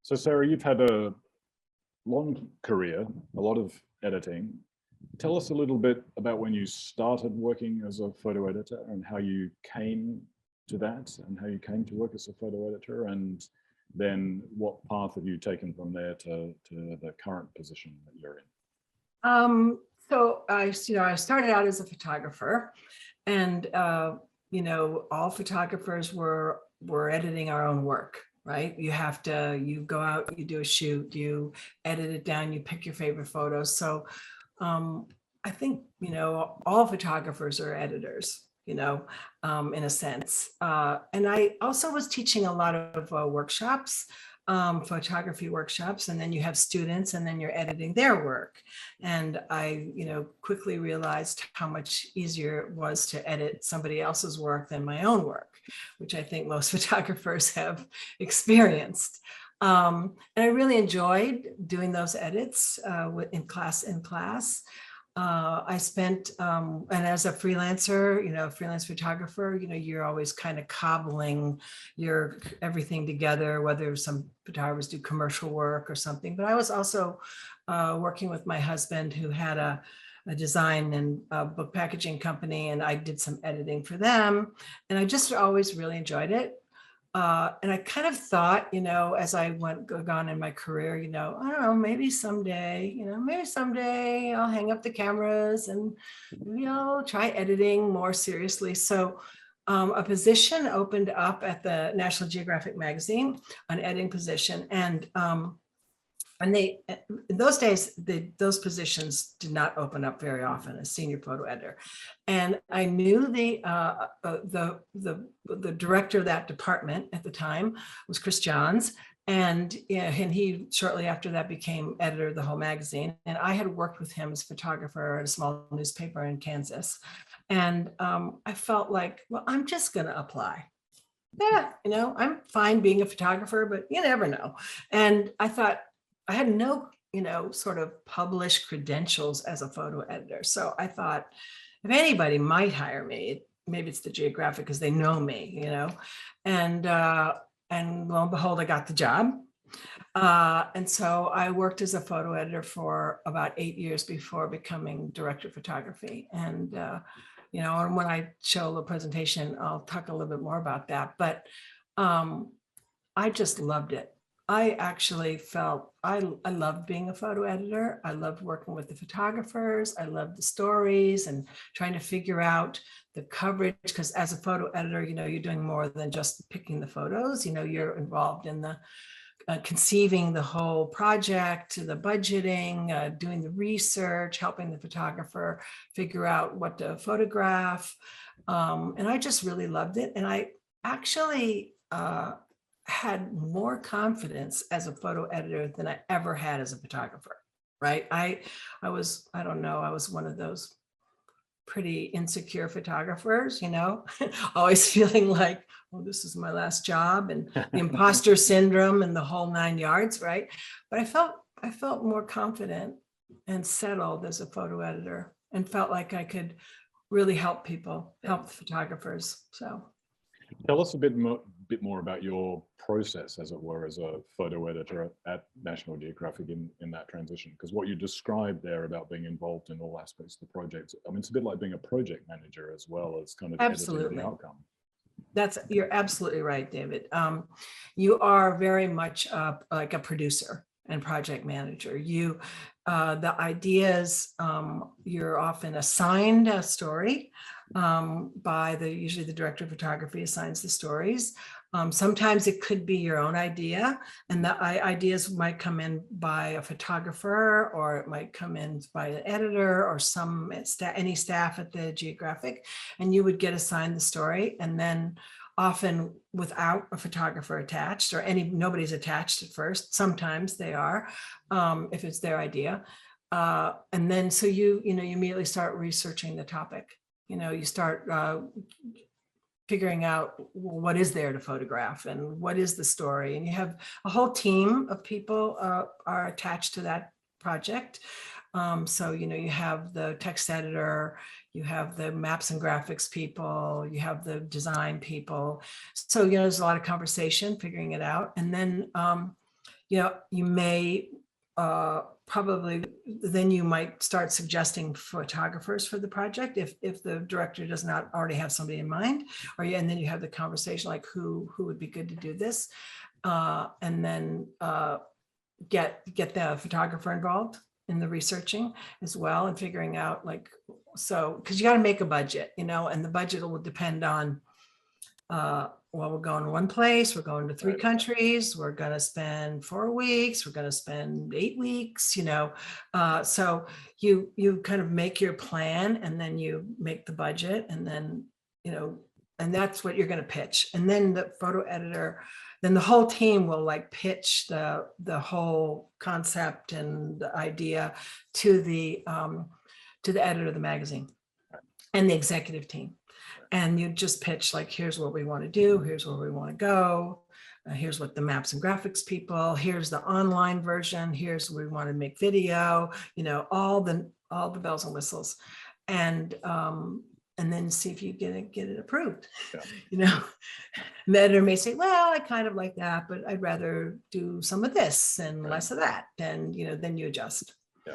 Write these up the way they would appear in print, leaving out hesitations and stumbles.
So Sarah, you've had a long career, a lot of editing. Tell us a little bit about when you started working as a photo editor and how you came to that and how you came to work as a photo editor, and then what path have you taken from there to the current position that you're in? So I started out as a photographer, and all photographers were editing our own work, right? You go out, you do a shoot, you edit it down, you pick your favorite photos. So I think, all photographers are editors, in a sense. And I also was teaching a lot of workshops, photography workshops, and then you have students and then you're editing their work. And I, quickly realized how much easier it was to edit somebody else's work than my own work, which I think most photographers have experienced. And I really enjoyed doing those edits in class. I spent, and as a freelancer, freelance photographer, you're always kind of cobbling your everything together, whether some photographers do commercial work or something. But I was also working with my husband, who had a design and book packaging company, and I did some editing for them. And I just always really enjoyed it. And I kind of thought, as I gone in my career, I don't know, maybe someday I'll hang up the cameras and maybe I'll try editing more seriously. So a position opened up at the National Geographic magazine, an editing position. And they, in those days, those positions did not open up very often as senior photo editor. And I knew the director of that department at the time was Chris Johns. And he shortly after that became editor of the whole magazine. And I had worked with him as a photographer at a small newspaper in Kansas. And I felt like, well, I'm just going to apply. Yeah, I'm fine being a photographer, but you never know. And I thought, I had no, sort of published credentials as a photo editor. So I thought, if anybody might hire me, maybe it's the Geographic because they know me, and lo and behold, I got the job. And so I worked as a photo editor for about 8 years before becoming director of photography. And, and when I show the presentation, I'll talk a little bit more about that. But I just loved it. I actually felt I loved being a photo editor. I loved working with the photographers. I loved the stories and trying to figure out the coverage, because as a photo editor, you're doing more than just picking the photos. You're involved in the conceiving the whole project, the budgeting, doing the research, helping the photographer figure out what to photograph. And I just really loved it. And I actually had more confidence as a photo editor than I ever had as a photographer, right? I was one of those pretty insecure photographers, always feeling like, oh, this is my last job, and the imposter syndrome and the whole 9 yards, right? But I felt more confident and settled as a photo editor, and felt like I could really help people, help the photographers. So tell us a bit more about your process, as it were, as a photo editor at National Geographic in that transition, because what you described there about being involved in all aspects of the project, I mean, it's a bit like being a project manager as well as kind of editing the outcome. You're absolutely right, David. You are very much like a producer and project manager. The ideas, you're often assigned a story by usually the director of photography assigns the stories. Sometimes it could be your own idea, and the ideas might come in by a photographer, or it might come in by an editor or any staff at the Geographic, and you would get assigned the story, and then often without a photographer attached, or nobody's attached at first. Sometimes they are, if it's their idea. And then so you immediately start researching the topic. You start figuring out what is there to photograph and what is the story. And you have a whole team of people are attached to that project. So, you have the text editor, you have the maps and graphics people, you have the design people. So, there's a lot of conversation figuring it out. And then, you may probably, then you might start suggesting photographers for the project if the director does not already have somebody in mind, and then you have the conversation like who would be good to do this, and then get the photographer involved in the researching as well, and figuring out because you got to make a budget, and the budget will depend on well, we're going to one place, we're going to 3 countries, we're going to spend 4 weeks, we're going to spend 8 weeks, so you kind of make your plan, and then you make the budget, and then, and that's what you're going to pitch. And then the photo editor, then the whole team will pitch the whole concept and the idea to the editor of the magazine and the executive team. And you just pitch here's what we want to do, here's where we want to go, here's what the maps and graphics people, here's the online version, here's where we want to make video, all the bells and whistles, and then see if you get it approved. Yeah. The editor may say, well, I kind of like that, but I'd rather do some of this and less of that, and then you adjust. Yeah.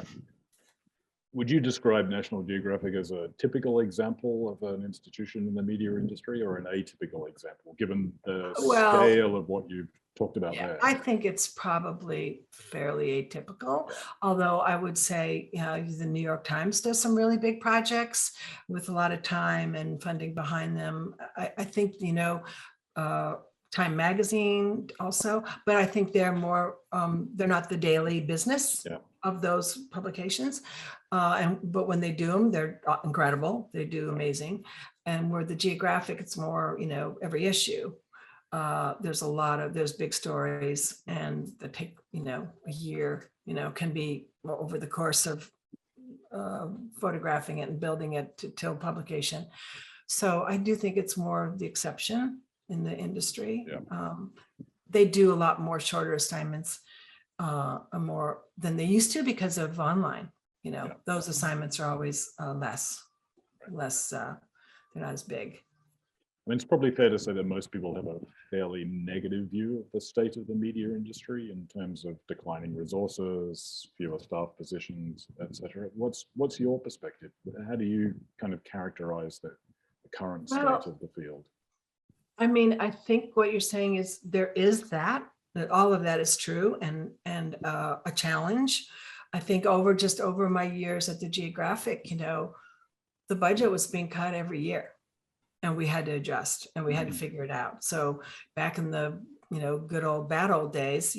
Would you describe National Geographic as a typical example of an institution in the media industry, or an atypical example, given the scale of what you've talked about there? I think it's probably fairly atypical, although I would say the New York Times does some really big projects with a lot of time and funding behind them. I think, Time Magazine also, but I think they're more, they're not the daily business of those publications. But when they do them, they're incredible. They do amazing. And where the Geographic, it's more, every issue. There's big stories, and that take, a year, can be over the course of photographing it and building it till publication. So I do think it's more the exception in the industry. They do a lot more shorter assignments, more than they used to because of online. Those assignments are always less, they're not as big. I mean, it's probably fair to say that most people have a fairly negative view of the state of the media industry in terms of declining resources, fewer staff positions, etc. What's your perspective? How do you kind of characterize the current state of the field? I mean, I think what you're saying is there is that all of that is true, and a challenge. I think over my years at the Geographic, the budget was being cut every year, and we had to adjust, and we had to figure it out. So back in the good old bad old days,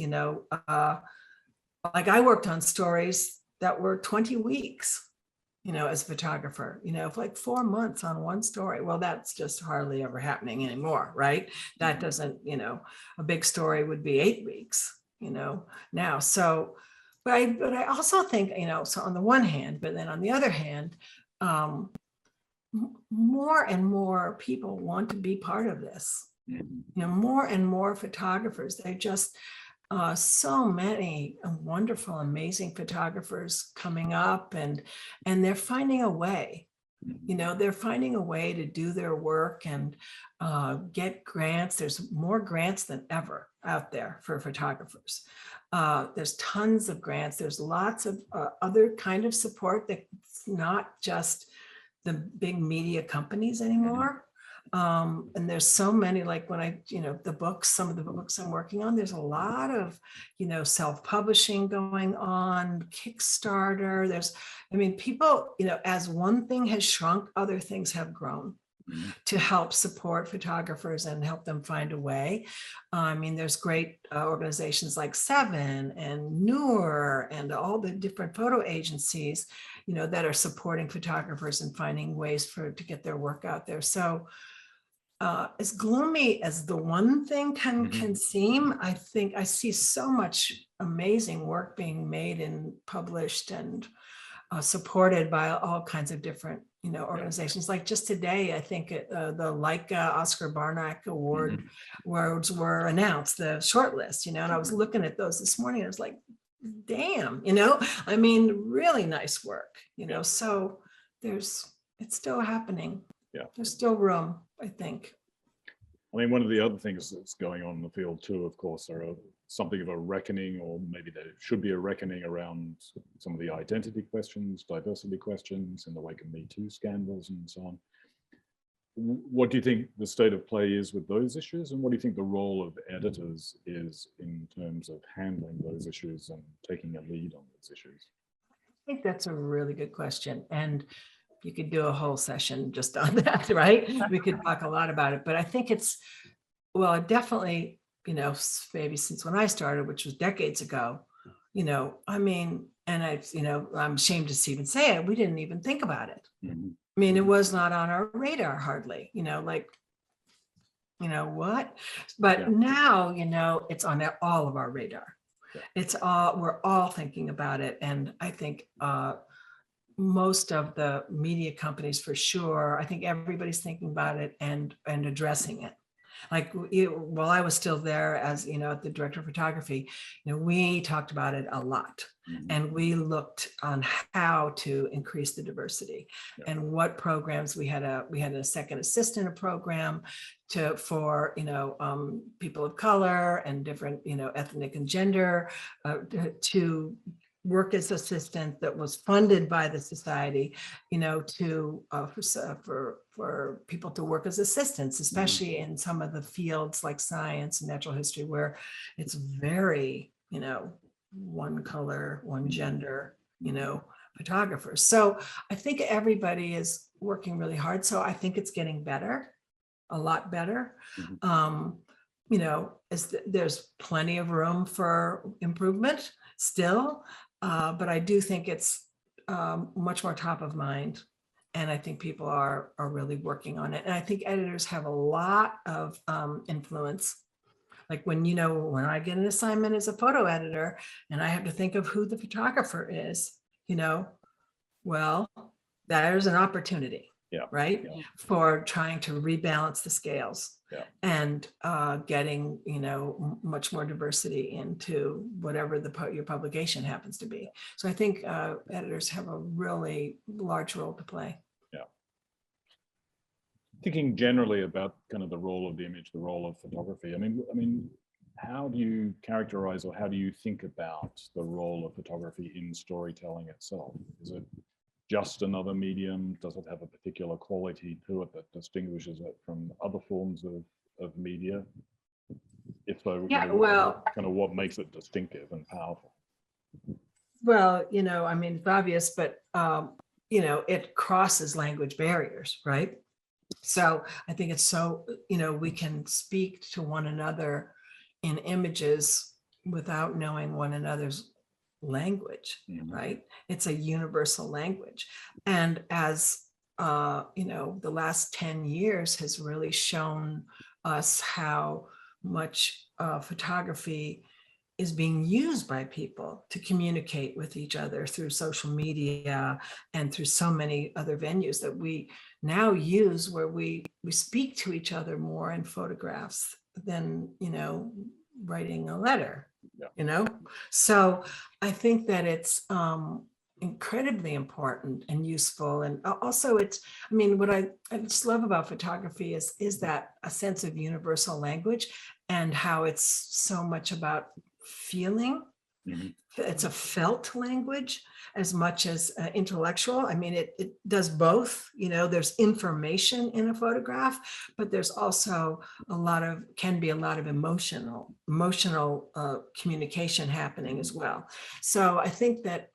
I worked on stories that were 20 weeks, as a photographer, for 4 months on one story. Well, that's just hardly ever happening anymore, right? That doesn't, a big story would be 8 weeks, now. So, but I also think, so on the one hand, but then on the other hand, more and more people want to be part of this. More and more photographers. They're just so many wonderful, amazing photographers coming up, and they're finding a way. They're finding a way to do their work and get grants. There's more grants than ever out there for photographers. There's tons of grants. There's lots of other kind of support that's not just the big media companies anymore. And there's so many, like when I, some of the books I'm working on, there's a lot of, self-publishing going on, Kickstarter. People, as one thing has shrunk, other things have grown. to help support photographers and help them find a way. I mean, there's great organizations like Seven and Noor and all the different photo agencies, you know, that are supporting photographers and finding ways to get their work out there. So as gloomy as the one thing can seem, I think I see so much amazing work being made and published and supported by all kinds of different, you know, organizations. Like just today, I think the Leica Oscar Barnack Award awards were announced, the shortlist, you know, and I was looking at those this morning. I was like, damn, you know, I mean, really nice work, you know, so it's still happening. Yeah. There's still room, I think. I mean, one of the other things that's going on in the field too, of course, are something of a reckoning, or maybe there should be a reckoning around some of the identity questions, diversity questions in the wake of Me Too scandals and so on. What do you think the state of play is with those issues? And what do you think the role of editors is in terms of handling those issues and taking a lead on those issues? I think that's a really good question. And you could do a whole session just on that, right? We could talk a lot about it, but I think it's, well, definitely, you know, maybe since when I started, which was decades ago, you know, I mean, and you know, I'm ashamed to even say it, we didn't even think about it. I mean, it was not on our radar hardly, you know, like, you know what? But now, you know, it's on all of our radar. It's all, we're all thinking about it. And I think, most of the media companies for sure, I think everybody's thinking about it and addressing it. Like while I was still there as, you know, the director of photography, you know, we talked about it a lot and we looked on how to increase the diversity and what programs we had a second assistant program for, you know, people of color and different, you know, ethnic and gender to work as assistant that was funded by the society, you know, to for people to work as assistants, especially in some of the fields like science and natural history, where it's very, you know, one color, one gender, you know, photographers. So I think everybody is working really hard. So I think it's getting better, a lot better. You know, there's plenty of room for improvement still. But I do think it's much more top of mind. And I think people are really working on it. And I think editors have a lot of influence. Like when, you know, when I get an assignment as a photo editor and I have to think of who the photographer is, you know, well, there's an opportunity, right? For trying to rebalance the scales and getting, you know, much more diversity into whatever your publication happens to be. So I think editors have a really large role to play. Thinking generally about kind of the role of the image, the role of photography. I mean, how do you characterize or how do you think about the role of photography in storytelling itself? Is it just another medium? Does it have a particular quality to it that distinguishes it from other forms of media? If so, you know, well, kind of what makes it distinctive and powerful? Well, you know, I mean, it's obvious, but, you know, it crosses language barriers, right? So I think it's so, you know, we can speak to one another in images without knowing one another's language, right? It's a universal language. And as, you know, the last 10 years has really shown us how much photography is being used by people to communicate with each other through social media and through so many other venues that we now use, where we speak to each other more in photographs than, you know, writing a letter, you know? So I think that it's incredibly important and useful. And also it's, I mean, what I just love about photography is that a sense of universal language and how it's so much about feeling. It's a felt language as much as intellectual. I mean, it does both. You know, there's information in a photograph, but there's also can be a lot of emotional communication happening as well. So I think that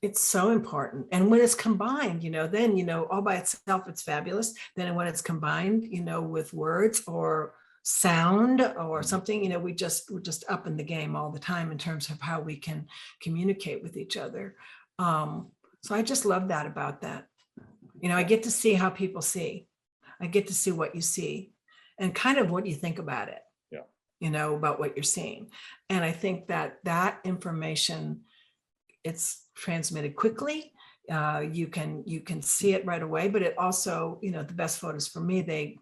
It's so important. And when it's combined, then, all by itself, it's fabulous. Then when it's combined, with words or sound or something, we're just up in the game all the time in terms of how we can communicate with each other. So I just love that about that. I get to see how people see. I get to see what you see and kind of what you think about it. Yeah. About what you're seeing. And I think that information, it's transmitted quickly. You can see it right away, but it also, the best photos for me, they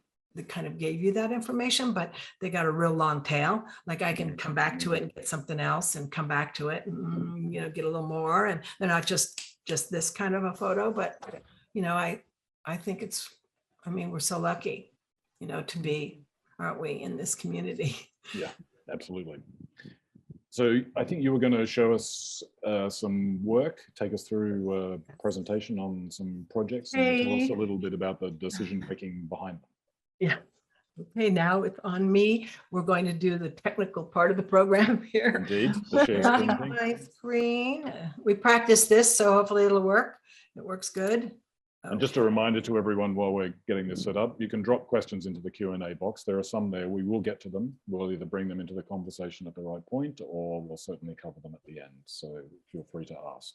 kind of gave you that information, but they got a real long tail. Like I can come back to it and get something else and come back to it and, get a little more. And they're not just this kind of a photo, but, I think we're so lucky, to be, aren't we, in this community? Yeah, absolutely. So I think you were going to show us some work, take us through a presentation on some projects and tell us a little bit about the decision making behind them. Yeah. Okay, now it's on me. We're going to do the technical part of the program here. Indeed, the share screen thing. My screen. We practiced this, so hopefully it'll work. It works good. And just a reminder to everyone while we're getting this set up, you can drop questions into the Q&A box. There are some there. We will get to them. We'll either bring them into the conversation at the right point, or we'll certainly cover them at the end. So feel free to ask.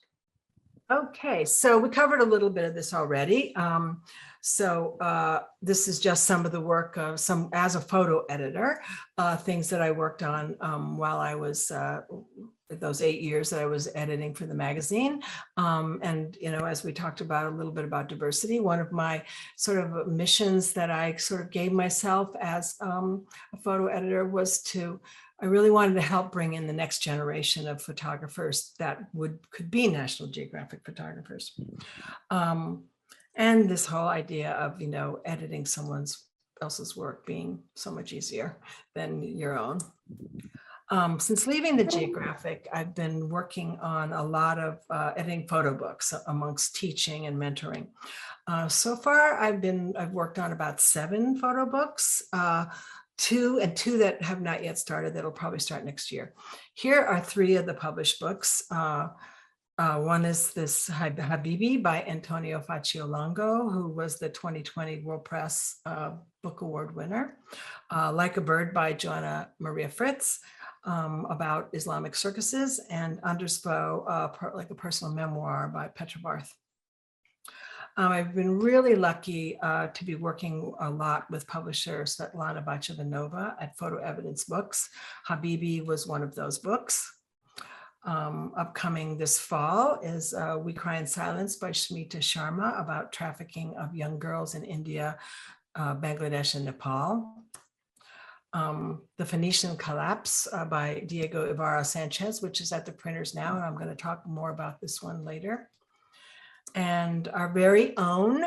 Okay, so we covered a little bit of this already. This is just some of the work of as a photo editor, things that I worked on while I was those 8 years that I was editing for the magazine. And, as we talked about a little bit about diversity, one of my sort of missions that I sort of gave myself as a photo editor was I really wanted to help bring in the next generation of photographers that could be National Geographic photographers. And this whole idea of, editing someone else's work being so much easier than your own. Since leaving the Geographic, I've been working on a lot of editing photo books amongst teaching and mentoring. So far, I've worked on about 7 photo books, two that have not yet started that'll probably start next year. Here are 3 of the published books. One is this Habibi by Antonio Facciolongo, who was the 2020 World Press Book Award winner. Like a Bird by Joanna Maria Fritz, about Islamic circuses, and Underspo, like a personal memoir by Petra Barth. I've been really lucky to be working a lot with publisher Svetlana Bachevanova at Photo Evidence Books. Habibi was one of those books. Upcoming this fall is We Cry in Silence by Shmita Sharma, about trafficking of young girls in India, Bangladesh, and Nepal. The Phoenician Collapse by Diego Ibarra Sanchez, which is at the printers now, and I'm going to talk more about this one later. And our very own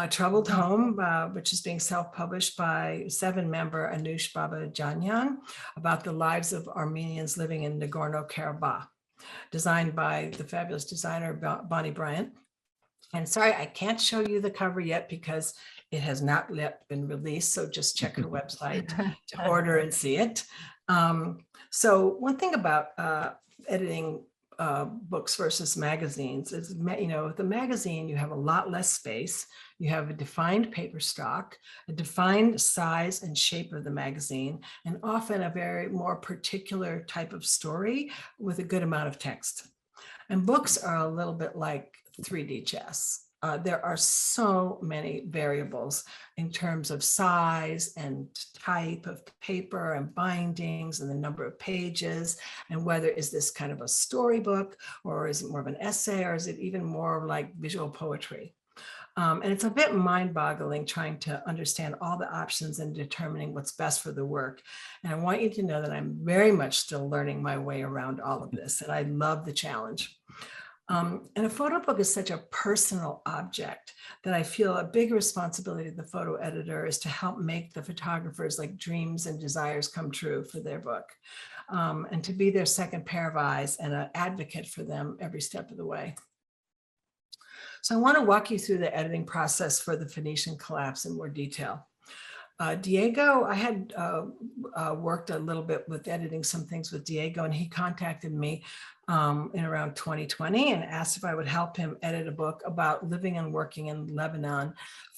Troubled Home, which is being self-published by 7-member Anush Babajanyan, about the lives of Armenians living in Nagorno-Karabakh, designed by the fabulous designer Bonnie Bryant. And sorry, I can't show you the cover yet because it has not yet been released, so just check her website to order and see it. So one thing about editing books versus magazines is, with a magazine, you have a lot less space. You have a defined paper stock, a defined size and shape of the magazine, and often a very more particular type of story with a good amount of text. And books are a little bit like 3D chess. There are so many variables in terms of size and type of paper and bindings and the number of pages, and whether is this kind of a storybook, or is it more of an essay, or is it even more like visual poetry? And it's a bit mind-boggling trying to understand all the options and determining what's best for the work. And I want you to know that I'm very much still learning my way around all of this, and I love the challenge. And a photo book is such a personal object that I feel a big responsibility of the photo editor is to help make the photographers' like dreams and desires come true for their book, and to be their second pair of eyes and an advocate for them every step of the way. So I want to walk you through the editing process for the Phoenician Collapse in more detail. Diego, I had worked a little bit with editing some things with Diego, and he contacted me in around 2020 and asked if I would help him edit a book about living and working in Lebanon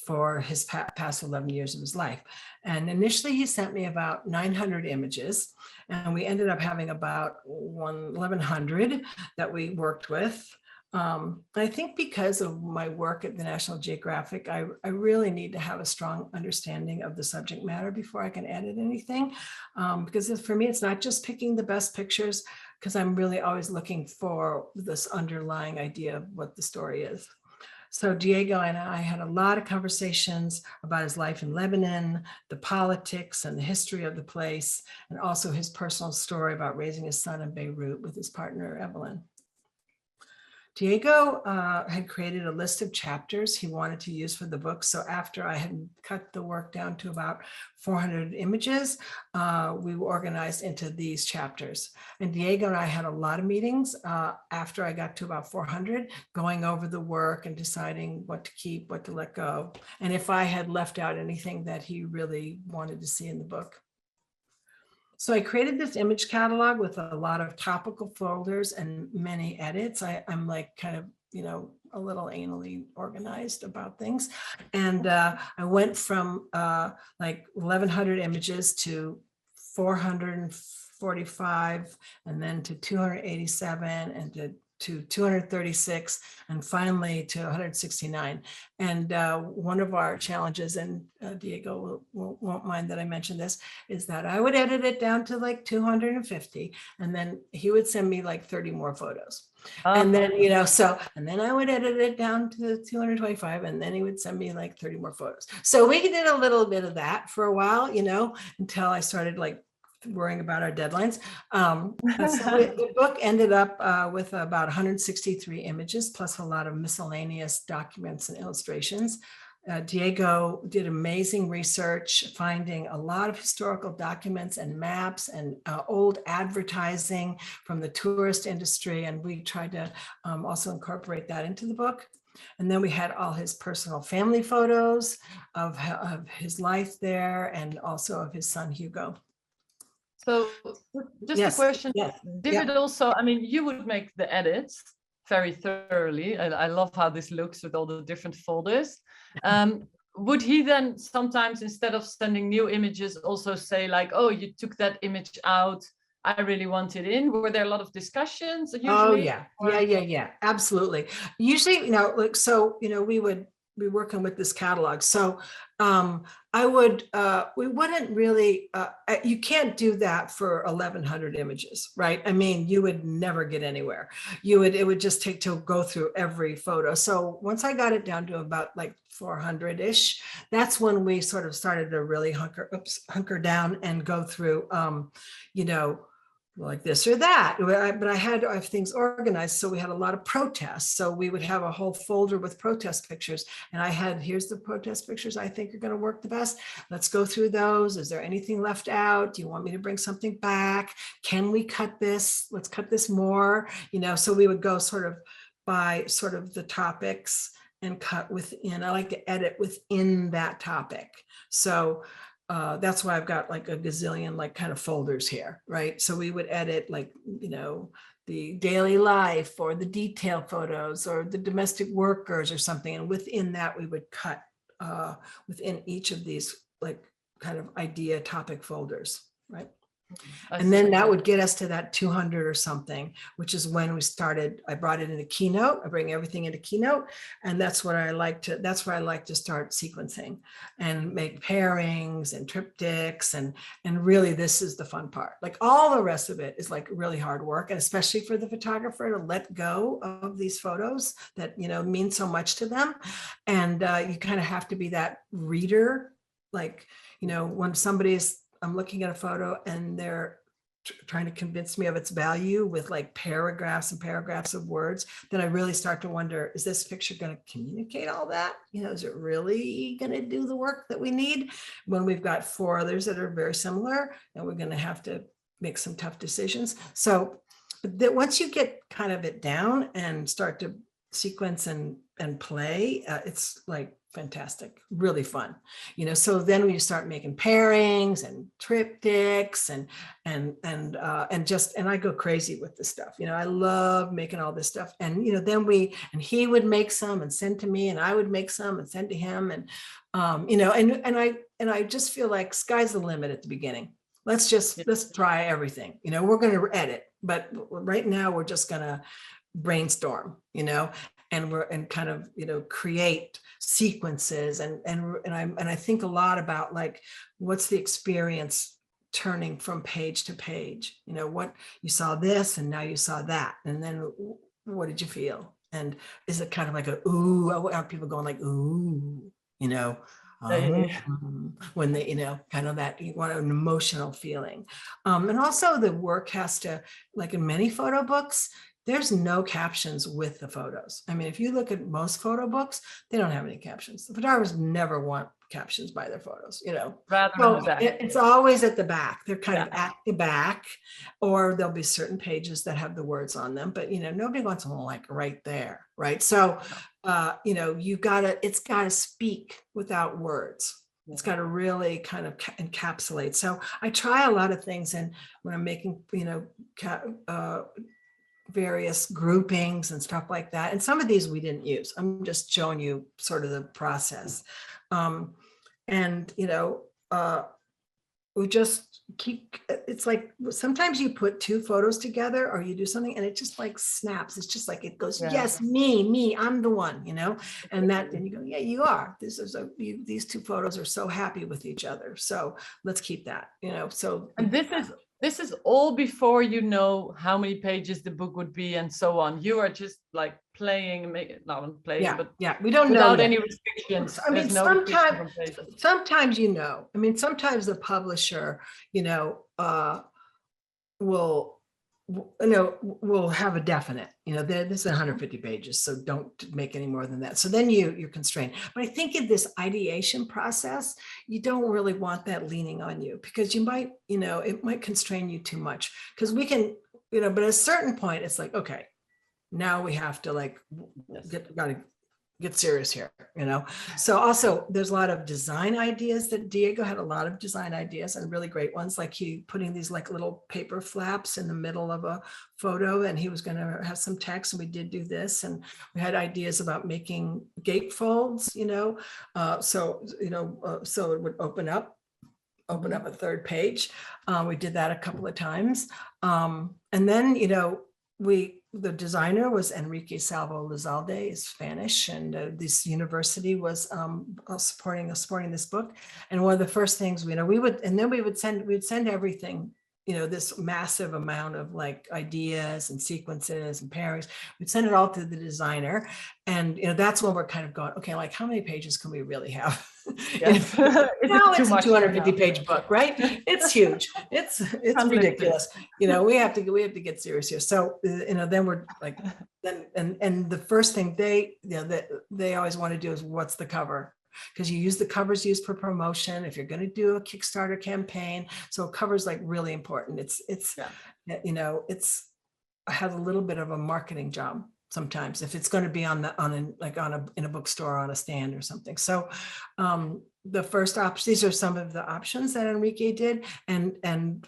for his past 11 years of his life. And initially he sent me about 900 images, and we ended up having about 1,100 that we worked with. I think because of my work at the National Geographic, I really need to have a strong understanding of the subject matter before I can edit anything. Because for me, it's not just picking the best pictures, because I'm really always looking for this underlying idea of what the story is. So Diego and I had a lot of conversations about his life in Lebanon, the politics and the history of the place, and also his personal story about raising his son in Beirut with his partner, Evelyn. Diego had created a list of chapters he wanted to use for the book. So after I had cut the work down to about 400 images, we were organized into these chapters. And Diego and I had a lot of meetings after I got to about 400, going over the work and deciding what to keep, what to let go, and if I had left out anything that he really wanted to see in the book. So I created this image catalog with a lot of topical folders and many edits. I'm like kind of, a little anally organized about things. And I went from like 1,100 images to 445, and then to 287, and to 236, and finally to 169. And one of our challenges, and Diego won't mind that I mentioned this, is that I would edit it down to like 250, and then he would send me like 30 more photos. And then, and then I would edit it down to 225, and then he would send me like 30 more photos. So we did a little bit of that for a while, until I started like worrying about our deadlines. So the book ended up with about 163 images, plus a lot of miscellaneous documents and illustrations. Diego did amazing research, finding a lot of historical documents and maps and old advertising from the tourist industry. And we tried to also incorporate that into the book. And then we had all his personal family photos of his life there, and also of his son, Hugo. So just a question, did it also, you would make the edits very thoroughly. I love how this looks with all the different folders. Would he then sometimes, instead of sending new images, also say like, oh, you took that image out, I really want it in? Were there a lot of discussions usually? Oh, yeah. Yeah, absolutely. Usually, we would be working with this catalog. So we wouldn't really, you can't do that for 1,100 images, right? You would never get anywhere. It would just take to go through every photo. So once I got it down to about like 400-ish, that's when we sort of started to really hunker down and go through, like this or that. But I had things organized. So we had a lot of protests. So we would have a whole folder with protest pictures. And here's the protest pictures I think are going to work the best. Let's go through those. Is there anything left out? Do you want me to bring something back? Can we cut this? Let's cut this more. So we would go sort of by sort of the topics and cut within. I like to edit within that topic. So that's why I've got like a gazillion like kind of folders here, right? So we would edit like, the daily life or the detail photos or the domestic workers or something. And within that, we would cut within each of these like kind of idea topic folders, right? And then that would get us to that 200 or something, which is when I brought it into Keynote. I bring everything into Keynote. And that's where I like to start sequencing and make pairings and triptychs. And really, this is the fun part. Like all the rest of it is like really hard work. And especially for the photographer to let go of these photos that, mean so much to them. And you kind of have to be that reader. Like, when I'm looking at a photo and they're trying to convince me of its value with like paragraphs and paragraphs of words, then I really start to wonder, is this picture going to communicate all that? Is it really going to do the work that we need? When we've got 4 others that are very similar, and we're going to have to make some tough decisions. So that once you get kind of it down and start to sequence and play, it's like fantastic, really fun, so then we start making pairings and triptychs and I go crazy with this stuff. I love making all this stuff. And then he would make some and send to me, and I would make some and send to him. And I just feel like sky's the limit at the beginning. Let's try everything. We're going to edit, but right now we're just going to brainstorm, and kind of, create sequences. And I think a lot about like, what's the experience turning from page to page? What you saw this and now you saw that. And then what did you feel? And is it kind of like a, ooh, are people going like, ooh, when they, kind of that, you want an emotional feeling. And also the work has to, like in many photo books, there's no captions with the photos. I mean, if you look at most photo books, they don't have any captions. The photographers never want captions by their photos, Rather so it's always at the back. They're kind of at the back, or there'll be certain pages that have the words on them, but nobody wants them like right there, right? So it's gotta speak without words. It's got to really kind of encapsulate. So I try a lot of things, and when I'm making various groupings and stuff like that. And some of these we didn't use. I'm just showing you sort of the process. We just keep, it's like, sometimes you put two photos together or you do something and it just like snaps. It's just like, it goes, yes, me, I'm the one, and then you go, yeah, you are. These two photos are so happy with each other. So let's keep that, so. And this is all before how many pages the book would be and so on. You are just like playing, but we don't know without any restrictions. I mean, sometimes sometimes the publisher, will have a definite, this is 150 pages, so don't make any more than that. So then you're constrained. But I think in this ideation process, you don't really want that leaning on you, because you might, it might constrain you too much, because we can, but at a certain point, it's like, okay, now we have to like, gotta get serious here, So also there's a lot of design ideas that Diego had, a lot of design ideas and really great ones, like he putting these like little paper flaps in the middle of a photo, and he was going to have some text, and we did do this. And we had ideas about making gatefolds, so it would open up a third page. We did that a couple of times. And then, the designer was Enrique Salvo Lizalde, is Spanish, and this university was supporting this book. And one of the first things we would send everything, this massive amount of like ideas and sequences and pairings. We'd send it all to the designer, and that's when we're kind of going, okay, like how many pages can we really have? Yes. Now it's a 250-page book, right? It's huge. It's ridiculous. We have to get serious here. So then we're like, and the first thing they always want to do is, what's the cover? Because you use the covers used for promotion if you're going to do a Kickstarter campaign. So cover's like really important. It has a little bit of a marketing job sometimes if it's going to be in a bookstore on a stand or something. So the first option, these are some of the options that Enrique did, and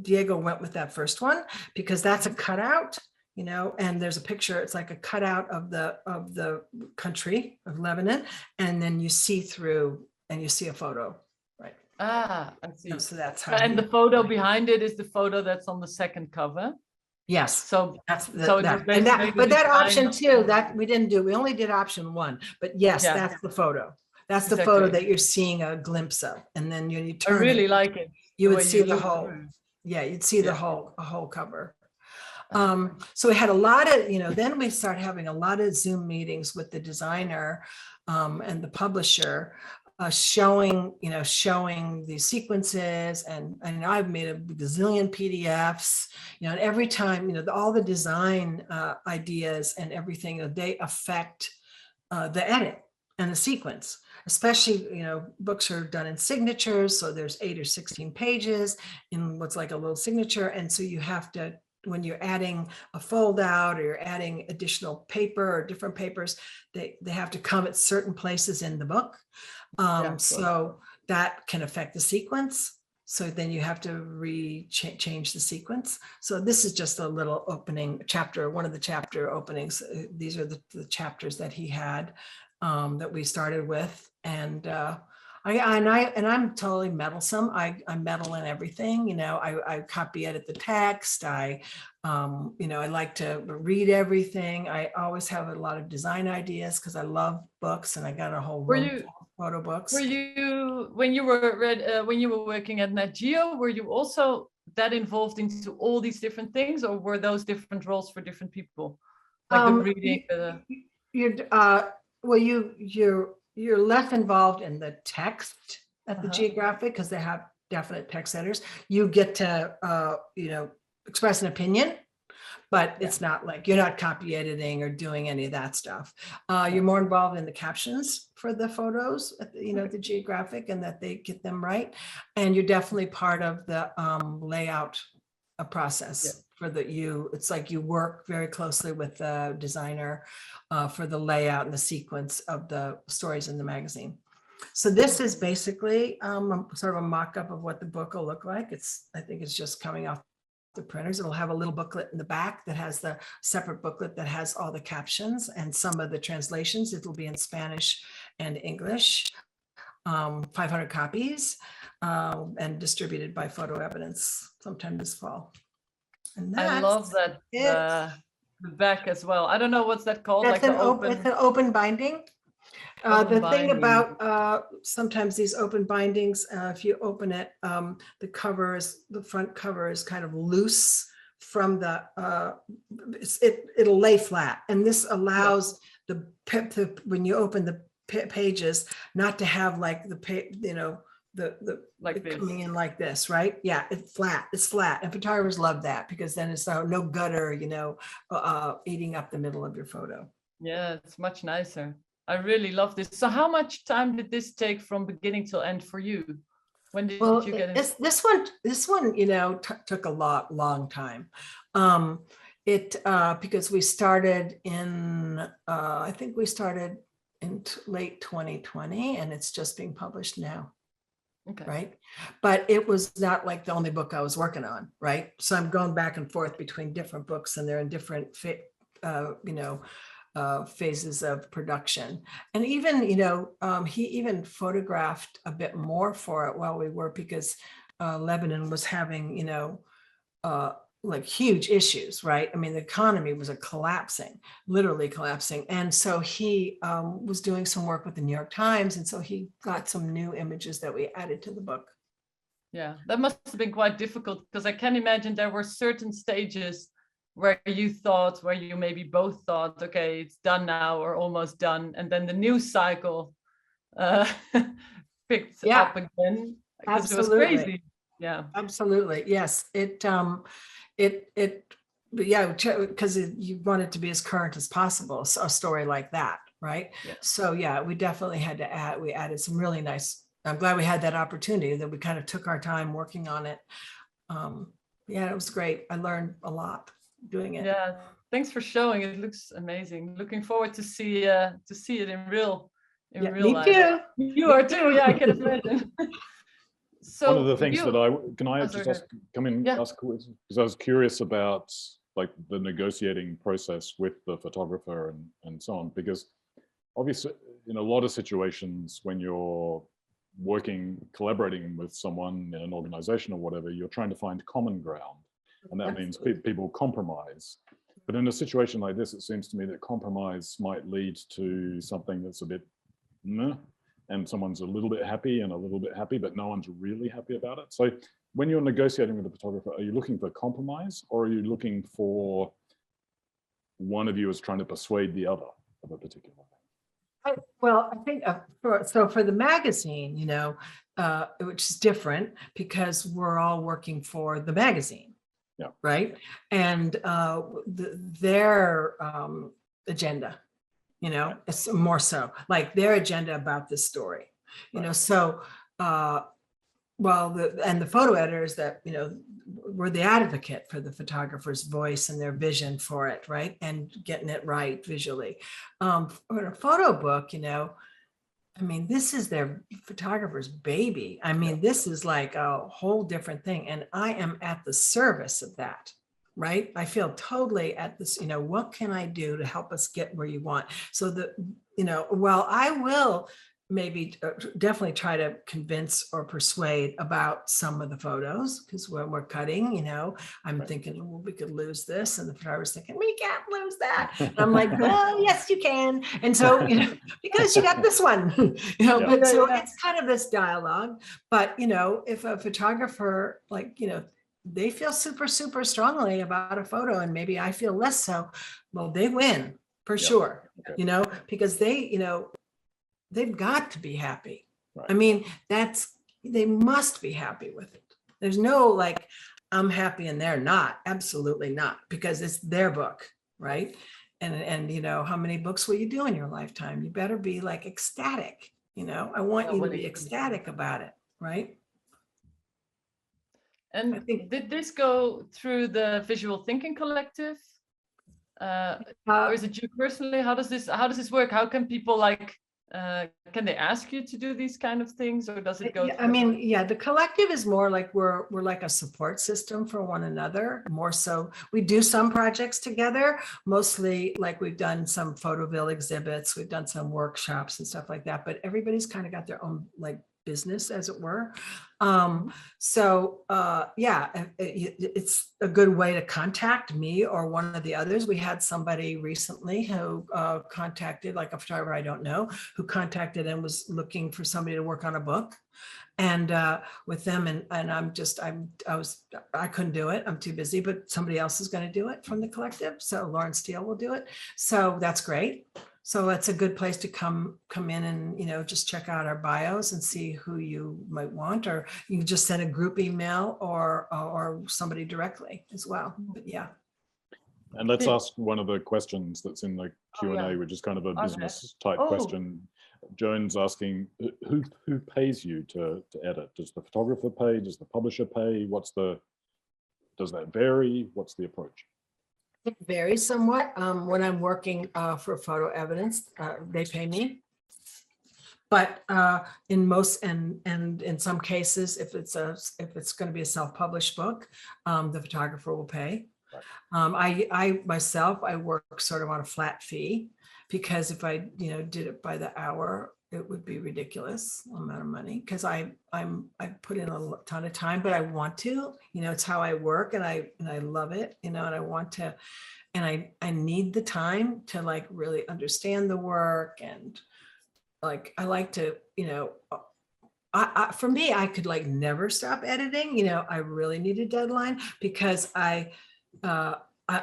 Diego went with that first one because that's a cutout. And there's a picture, it's like a cutout of the country of Lebanon, and then you see through and you see a photo, right? I see. So that's how. And the photo behind it is the photo that's on the second cover. Yes. So that's that. But that option too, that we didn't do. We only did option one. But yes, that's the photo. That's the photo that you're seeing a glimpse of, and then you turn. I really like it. You would see the whole. Yeah, you'd see the whole cover. So we had a lot of, then we started having a lot of Zoom meetings with the designer and the publisher, showing these sequences, and I've made a gazillion PDFs, and every time, all the design ideas and everything, they affect the edit and the sequence. Especially, books are done in signatures. So there's 8 or 16 pages in what's like a little signature. And so you have to when you're adding a fold out or you're adding additional paper or different papers, they have to come at certain places in the book. So that can affect the sequence. So then you have to change the sequence. So this is just a little opening chapter, one of the chapter openings. These are the chapters that he had that we started with. And I'm totally meddlesome. I meddle in everything, you know, I copy edit the text. I like to read everything. I always have a lot of design ideas because I love books, and I got a whole room full of photo books. Were you, when you were working at Nat Geo, were you also that involved into all these different things, or were those different roles for different people? Like the reading. You're less involved in the text at the Geographic because they have definite text editors. You get to express an opinion, but it's not like you're not copy editing or doing any of that stuff. You're more involved in the captions for the photos at the Geographic, and that they get them right. And you're definitely part of the layout process for it's like you work very closely with the designer for the layout and the sequence of the stories in the magazine. So this is basically sort of a mock-up of what the book will look like. I think it's just coming off the printers. It'll have a little booklet in the back that has the separate booklet that has all the captions and some of the translations. It'll be in Spanish and English, 500 copies, and distributed by Photo Evidence sometime this fall. And I love that the back as well. I don't know what's that called. It's like an open binding. The thing about sometimes these open bindings, if you open it, the front cover is kind of loose from the, it'll lay flat. And this allows when you open the pages, not to have like like coming in like this, right? Yeah, it's flat. And photographers love that because then it's no gutter, eating up the middle of your photo. Yeah, it's much nicer. I really love this. So how much time did this take from beginning till end for you? When did you get it? This one, took a long time. Because we started in, I think we started in late 2020, and it's just being published now. Okay. Right. But it was not like the only book I was working on. Right. So I'm going back and forth between different books, and they're in different phases of production. And even, he even photographed a bit more for it while we were, because Lebanon was having, like huge issues, right? I mean, the economy was literally collapsing. And so he was doing some work with the New York Times. And so he got some new images that we added to the book. Yeah, that must have been quite difficult, because I can imagine there were certain stages where you maybe both thought, okay, it's done now or almost done. And then the news cycle picked up again. Because it was crazy. Yeah, absolutely. Yes. Because you want it to be as current as possible. So a story like that. Right. Yeah. So we definitely had to we added some really nice, I'm glad we had that opportunity, that we kind of took our time working on it. It was great. I learned a lot doing it. Yeah. Thanks for showing. It looks amazing. Looking forward to see it in real life. Too. You are too. Yeah, I can imagine. So one of the things ask, because I was curious about like the negotiating process with the photographer and so on, because obviously in a lot of situations when you're collaborating with someone in an organization or whatever, you're trying to find common ground, and that means people compromise. But in a situation like this, it seems to me that compromise might lead to something that's a bit meh, and someone's a little bit happy and a little bit happy, but no one's really happy about it. So when you're negotiating with a photographer, are you looking for compromise, or are you looking for one of you is trying to persuade the other of a particular thing? Well, I think for the magazine, which is different because we're all working for the magazine. Yeah. Right. And their agenda, it's more so like their agenda about this story, so well, the photo editors that, you know, were the advocate for the photographer's voice and their vision for it, right? And getting it right visually. For a photo book, you know, I mean, this is their photographer's baby. I mean, this is like a whole different thing. And I am at the service of that, right? I feel totally at this, you know, what can I do to help us get where you want? So that, you know, well, I will maybe definitely try to convince or persuade about some of the photos, because when we're cutting, you know, I'm thinking, well, we could lose this, and the photographer's thinking, we can't lose that. And I'm like, oh, yes, you can. And so, you know, because you got this one, you know, but so it's kind of this dialogue. But, you know, if a photographer, like, you know, they feel super, super strongly about a photo, and maybe I feel less so, well, they win for sure, you know, because they, you know, they've got to be happy. I mean, they must be happy with it. There's no like, I'm happy and they're not. Absolutely not, because it's their book, right? And you know, how many books will you do in your lifetime? You better be like ecstatic, you know. I want you to be ecstatic about it, right? And did this go through the Visual Thinking Collective? Or is it you personally? How does this work? How can people like, can they ask you to do these kind of things, or does it go? I mean, yeah, the collective is more like we're like a support system for one another. More so, we do some projects together. Mostly, like we've done some Photoville exhibits, we've done some workshops and stuff like that. But everybody's kind of got their own like business, as it were. Yeah, it's a good way to contact me or one of the others. We had somebody recently who contacted, like a photographer I don't know, who contacted and was looking for somebody to work on a book, and with them, and I couldn't do it. I'm too busy, but somebody else is going to do it from the collective. So Lauren Steele will do it. So that's great. So it's a good place to come in and, you know, just check out our bios and see who you might want, or you can just send a group email or somebody directly as well. But yeah. And let's ask one of the questions that's in the Q&A, which is kind of a business type question. Joan's asking, who pays you to edit? Does the photographer pay? Does the publisher pay? Does that vary? What's the approach? It varies somewhat. When I'm working for photo evidence, they pay me. But in most and in some cases, if it's going to be a self-published book, the photographer will pay. I myself, I work sort of on a flat fee, because if I, you know, did it by the hour, it would be ridiculous amount of money, because I put in a ton of time, but I want to, you know, it's how I work, and I love it, you know, and I want to, and I need the time to like really understand the work, and like I like to, you know, for me, I could like never stop editing, you know. I really need a deadline, because I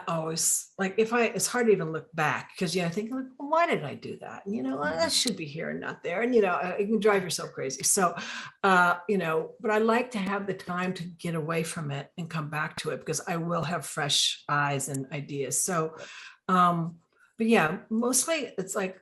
always like, it's hard to even look back, because I think like, well, why did I do that? And, you know, that should be here and not there. And, you know, it can drive yourself crazy. So, you know, but I like to have the time to get away from it and come back to it, because I will have fresh eyes and ideas. So, but yeah, mostly it's like,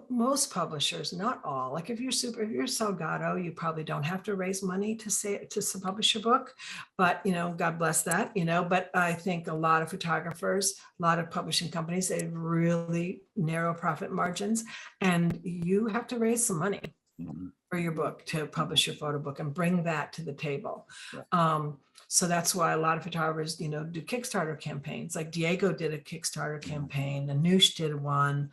most publishers, not all, like if you're Salgado, you probably don't have to raise money to publish a book, but, you know, God bless that, you know. But I think a lot of photographers, a lot of publishing companies, they have really narrow profit margins, and you have to raise some money for your book to publish your photo book and bring that to the table. So that's why a lot of photographers, you know, do Kickstarter campaigns. Like Diego did a Kickstarter campaign, Anush did one.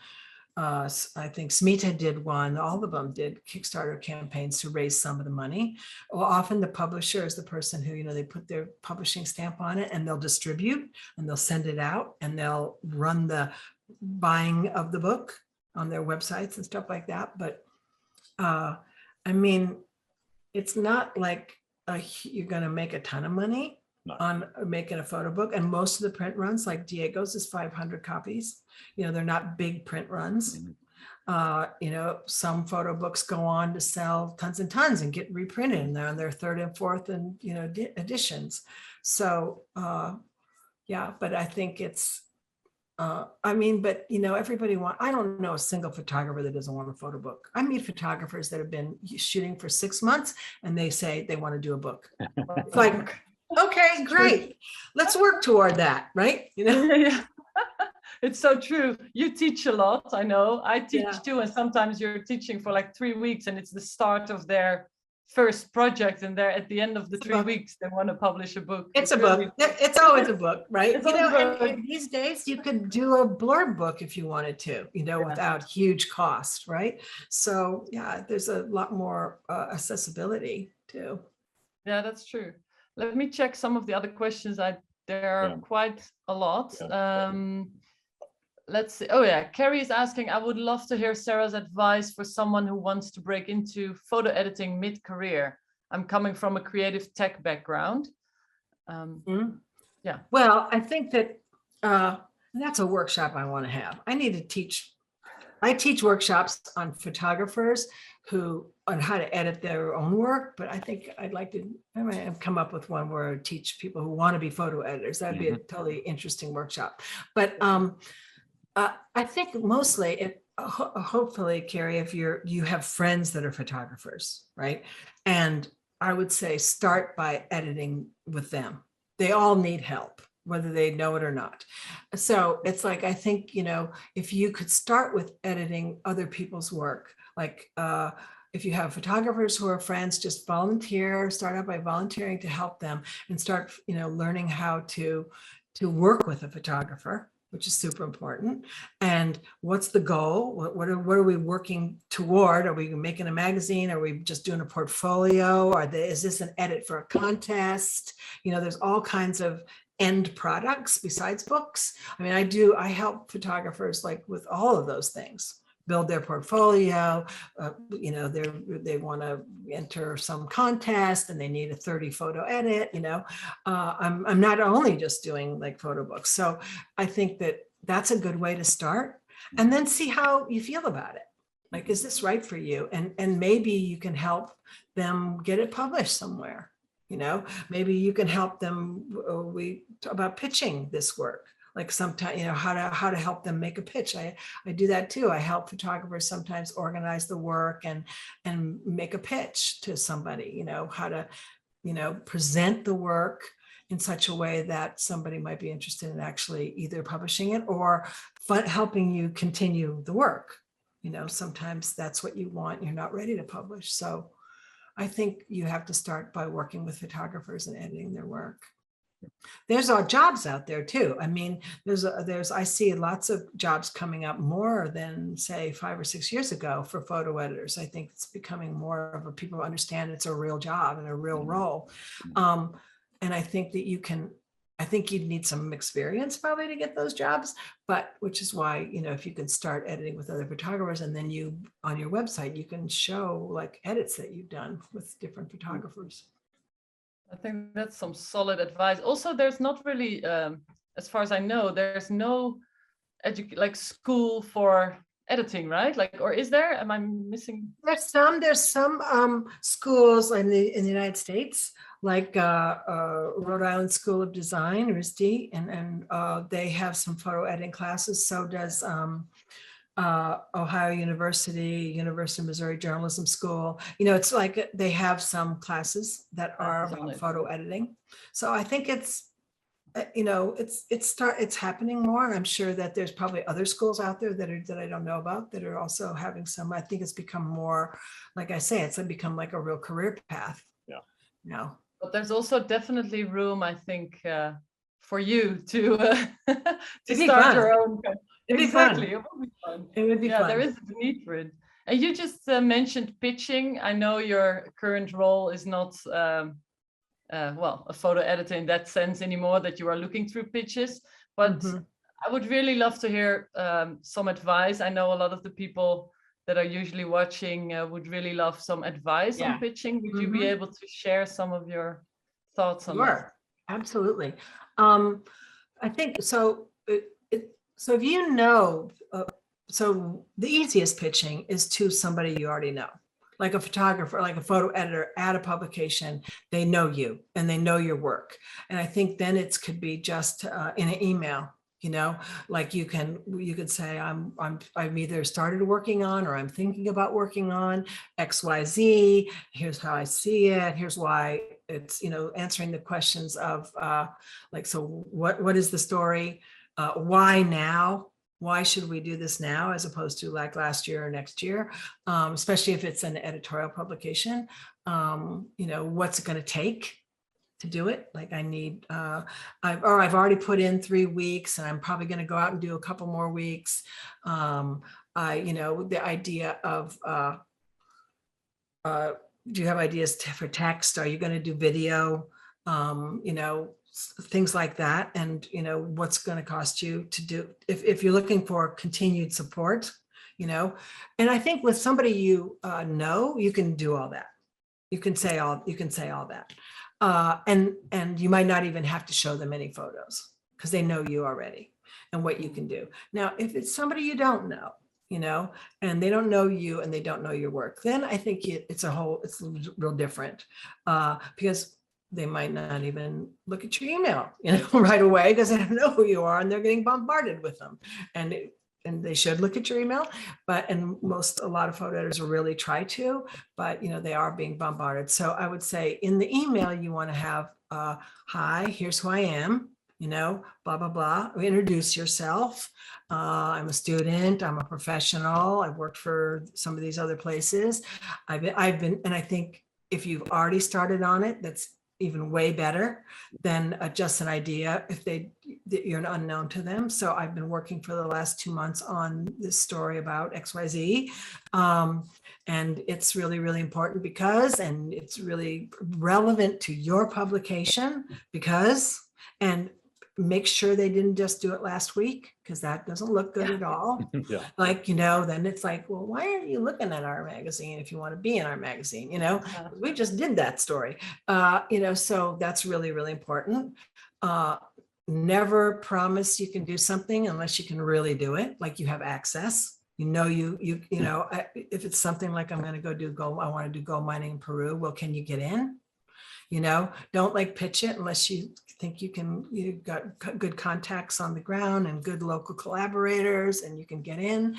I think Smita did one. All of them did Kickstarter campaigns to raise some of the money. Well, often the publisher is the person who, you know, they put their publishing stamp on it, and they'll distribute, and they'll send it out, and they'll run the buying of the book on their websites and stuff like that. But I mean, it's not like you're going to make a ton of money on making a photo book. And most of the print runs, like Diego's, is 500 copies. You know, they're not big print runs. You know, some photo books go on to sell tons and tons and get reprinted, and they're on their third and fourth and, you know, editions. So yeah, but I think it's I mean, but everybody I don't know a single photographer that doesn't want a photo book. I meet photographers that have been shooting for 6 months and they say they want to do a book. It's like, okay, great. Let's work toward that, right? Yeah. It's so true. You teach a lot, I know. I teach too, and sometimes you're teaching for like 3 weeks and it's the start of their first project, and they're at the end of the 3 weeks they want to publish a book. It's a book. It's always a book, right? And these days you could do a blurb book if you wanted to, without huge cost, right? So yeah, there's a lot more accessibility too. Yeah, that's true. Let me check some of the other questions. There are quite a lot. Let's see. Oh yeah, Carrie is asking, I would love to hear Sarah's advice for someone who wants to break into photo editing mid-career. I'm coming from a creative tech background. Yeah. Well, I think that that's a workshop I want to have. I teach workshops on photographers on how to edit their own work, but I think I might come up with one where I teach people who want to be photo editors. That'd be a totally interesting workshop. But I think mostly, hopefully, Carrie, if you have friends that are photographers, right? And I would say start by editing with them. They all need help, whether they know it or not. So it's like, I think, if you could start with editing other people's work, like if you have photographers who are friends, just start out by volunteering to help them and start, learning how to work with a photographer, which is super important. And what's the goal? What are we working toward? Are we making a magazine? Are we just doing a portfolio? Is this an edit for a contest? There's all kinds of end products besides books. I mean, I help photographers like with all of those things. Build their portfolio, they want to enter some contest and they need a 30 photo edit, I'm not only just doing like photo books. So I think that that's a good way to start, and then see how you feel about it. Like, is this right for you? And maybe you can help them get it published somewhere. Maybe you can help them about pitching this work. Like sometimes, how to help them make a pitch. I do that too. I help photographers sometimes organize the work and make a pitch to somebody, how to, present the work in such a way that somebody might be interested in actually either publishing it or helping you continue the work. Sometimes that's what you want. You're not ready to publish. So I think you have to start by working with photographers and editing their work. There's jobs out there too. I mean, I see lots of jobs coming up more than say 5 or 6 years ago for photo editors. I think it's becoming more of people understand it's a real job and a real role. And I think that you'd need some experience probably to get those jobs, but which is why, if you can start editing with other photographers, and then on your website, you can show like edits that you've done with different photographers. I think that's some solid advice. Also, there's not really, as far as I know, there's no school for editing, right? Or is there? Am I missing? There's some schools in the United States, like Rhode Island School of Design, RISD, and they have some photo editing classes. So does Ohio University of Missouri Journalism School. It's like they have some classes that are about photo editing. So I think it's happening more. And I'm sure that there's probably other schools out there that I don't know about that are also having some. I think it's become more, like I say, it's become like a real career path. Yeah. Now. But there's also definitely room, I think, for you to start your own. Exactly. It would be fun. It would be fun. There is a need for it. And you just mentioned pitching. I know your current role is not, a photo editor in that sense anymore, that you are looking through pitches. But I would really love to hear some advice. I know a lot of the people that are usually watching would really love some advice on pitching. Would you be able to share some of your thoughts on that? Sure, absolutely. I think so. So if so the easiest pitching is to somebody you already know, like a photographer, like a photo editor at a publication. They know you and they know your work. And I think then it could be just in an email, You know, like you could say, I've either started working on, or I'm thinking about working on XYZ. Here's how I see it. Here's why it's, you know, answering the questions of like, so what is the story? Why now? Why should we do this now as opposed to like last year or next year? Especially if it's an editorial publication. You know, what's it going to take to do it? Like I need, I've already put in 3 weeks, and I'm probably going to go out and do a couple more weeks. You know, the idea of, do you have ideas for text? Are you going to do video? You know, things like that. And, you know, what's going to cost you to do, if you're looking for continued support, you know, and I think with somebody you know, you can do all that. You can say all that. And you might not even have to show them any photos because they know you already and what you can do. Now, if it's somebody you don't know, you know, and they don't know you and they don't know your work, then I think it's real different because they might not even look at your email, you know, right away because they don't know who you are and they're getting bombarded with them. And they should look at your email, and a lot of photo editors really try to, but you know, they are being bombarded. So I would say in the email, you want to have, hi, here's who I am, you know, blah, blah, blah. Introduce yourself. I'm a student, I'm a professional. I've worked for some of these other places. I've been, and I think if you've already started on it, that's even way better than just an idea if you're an unknown to them. So I've been working for the last 2 months on this story about XYZ. And it's really, really important because, and it's really relevant to your publication because, and make sure they didn't just do it last week because that doesn't look good at all. Yeah. Like, you know, then it's like, well, why aren't you looking at our magazine if you want to be in our magazine? You know, we just did that story. You know, so that's really, really important. Never promise you can do something unless you can really do it, like you have access. You know, you know, if it's something like I'm going to I want to do gold mining in Peru. Well, can you get in? You know, don't like pitch it unless you think you've got good contacts on the ground and good local collaborators and you can get in.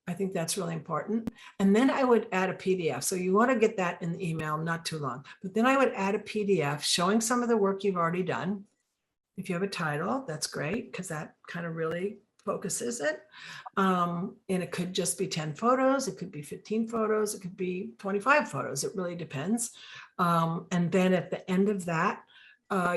I think that's really important. And then I would add a PDF. So you want to get that in the email, not too long, but then I would add a PDF showing some of the work you've already done. If you have a title, that's great because that kind of really focuses it. And it could just be 10 photos. It could be 15 photos. It could be 25 photos. It really depends. And then at the end of that,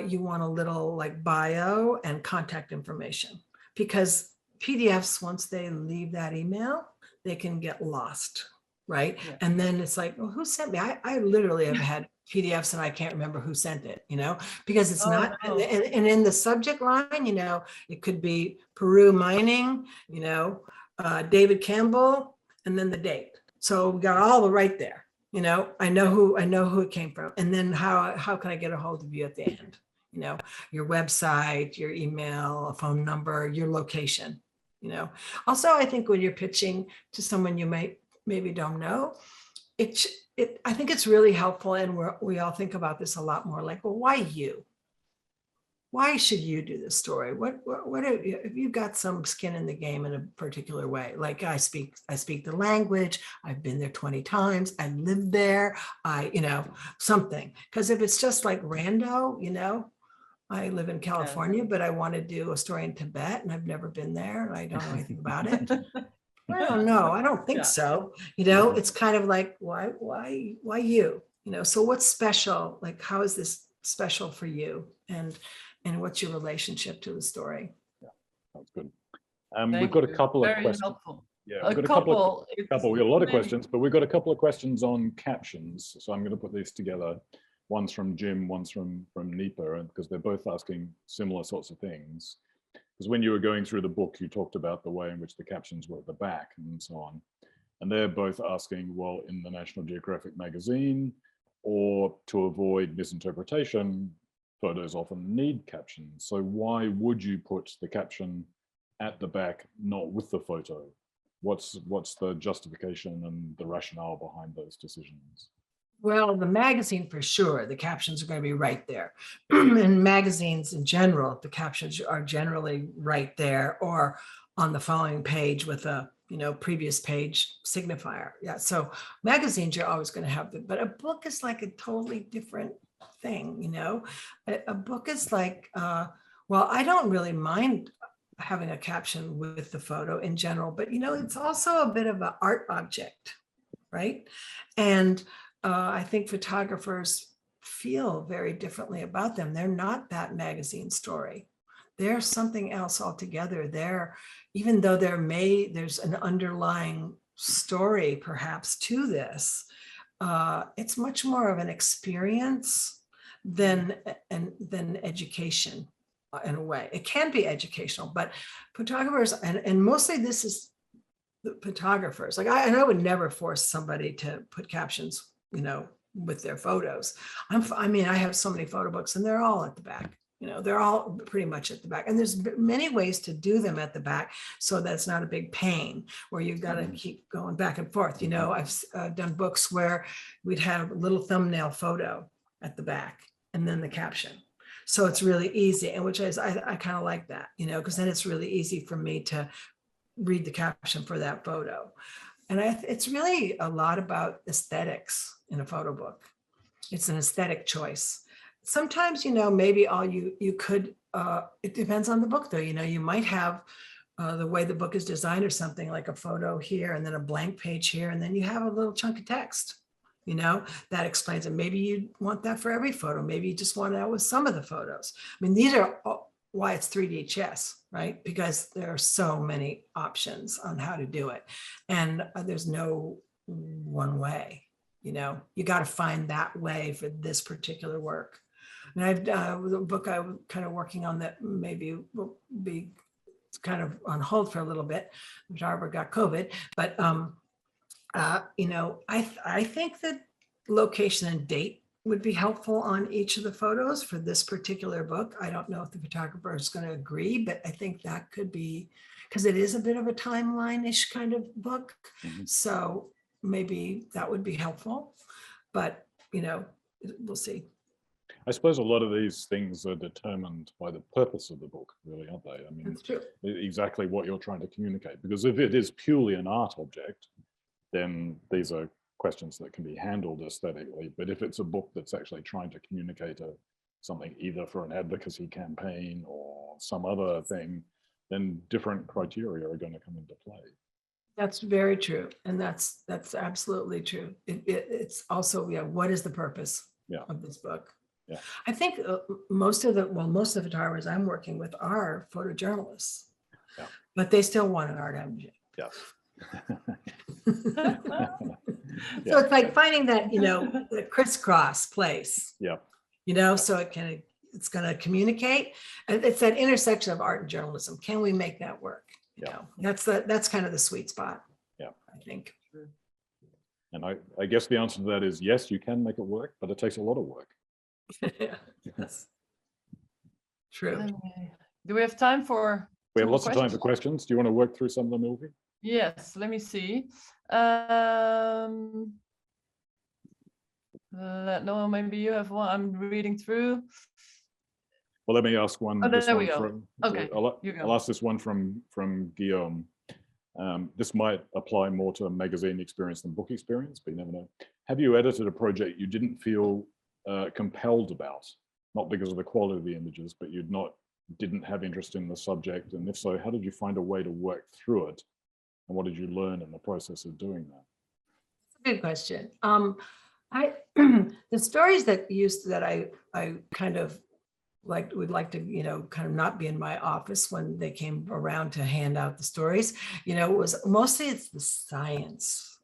you want a little like bio and contact information because PDFs, once they leave that email, they can get lost, right? Yeah. And then it's like, well, who sent me? I literally have had PDFs and I can't remember who sent it, you know, because it's not, no. And in the subject line, you know, it could be Peru mining, you know, David Campbell, and then the date. So we got all the right there. You know, I know who it came from. And then how can I get a hold of you at the end? You know, your website, your email, a phone number, your location, you know. Also, I think when you're pitching to someone you maybe don't know, I think it's really helpful. And we all think about this a lot more like, well, why you? Why should you do this story? What if you've got some skin in the game in a particular way? Like I speak the language. I've been there 20 times. I lived there. You know, something. Because if it's just like rando, you know, I live in California, but I want to do a story in Tibet and I've never been there and I don't know anything about it. I don't know. I don't think so. You know, it's kind of like, why you? You know, so what's special? Like, how is this special for you? And what's your relationship to the story? Yeah, that's good. We've got a couple of questions. Helpful. Yeah, we've got a couple. We got a lot of questions, but we've got a couple of questions on captions. So I'm going to put these together. One's from Jim, one's from Nipa, because they're both asking similar sorts of things. Because when you were going through the book, you talked about the way in which the captions were at the back and so on. And they're both asking, well, in the National Geographic magazine, or to avoid misinterpretation, photos often need captions. So why would you put the caption at the back, not with the photo? What's the justification and the rationale behind those decisions? Well, the magazine for sure, the captions are going to be right there. And magazines in general, the captions are generally right there or on the following page with a, previous page signifier. Yeah. So magazines, you're always going to have them, but a book is like a totally different thing. A book is like, well, I don't really mind having a caption with the photo in general, but it's also a bit of an art object, right? And I think photographers feel very differently about them. They're not that magazine story. They're something else altogether. Even though there's an underlying story perhaps to this, it's much more of an experience than education in a way. It can be educational, but photographers, and mostly this is the photographers. Like I would never force somebody to put captions, with their photos. I have so many photo books and they're all at the back. They're all pretty much at the back. And there's many ways to do them at the back so that's not a big pain where you've got to keep going back and forth. I've done books where we'd have a little thumbnail photo at the back and then the caption. So it's really easy, and which is, I kind of like that, because then it's really easy for me to read the caption for that photo. And it's really a lot about aesthetics in a photo book. It's an aesthetic choice. Sometimes, maybe all you could, it depends on the book though, you might have the way the book is designed or something like a photo here and then a blank page here. And then you have a little chunk of text, that explains it. Maybe you want that for every photo. Maybe you just want that with some of the photos. These are why it's 3D chess, right? Because there are so many options on how to do it. And there's no one way, you got to find that way for this particular work. And I've the book I'm kind of working on that maybe will be kind of on hold for a little bit. The photographer got COVID, but I think that location and date would be helpful on each of the photos for this particular book. I don't know if the photographer is going to agree, but I think that could be, because it is a bit of a timeline-ish kind of book. Mm-hmm. So maybe that would be helpful, but we'll see. I suppose a lot of these things are determined by the purpose of the book, really, aren't they? That's true. Exactly what you're trying to communicate. Because if it is purely an art object, then these are questions that can be handled aesthetically. But if it's a book that's actually trying to communicate something either for an advocacy campaign or some other thing, then different criteria are going to come into play. That's very true. And that's absolutely true. It's also, what is the purpose of this book? Yeah. I think most of the photographers I'm working with are photojournalists, but they still want an art object. Yeah. So it's like finding that, the crisscross place. Yeah. So it's going to communicate. It's that intersection of art and journalism. Can we make that work? That's kind of the sweet spot. Yeah. I think. And I guess the answer to that is yes, you can make it work, but it takes a lot of work. Yes. True. Do we have time for? We have lots of time for questions. Do you want to work through some of them, Ilvy? Yes, let me see. No, maybe you have one. I'm reading through. Well, let me ask one. Oh, there we go. Okay, I'll ask this one from Guillaume. This might apply more to a magazine experience than book experience, but you never know. Have you edited a project you didn't feel compelled about, not because of the quality of the images, but you didn't have interest in the subject? And if so, how did you find a way to work through it? And what did you learn in the process of doing that? Good question. The stories that I kind of would like to, kind of not be in my office when they came around to hand out the stories, it was mostly it's the science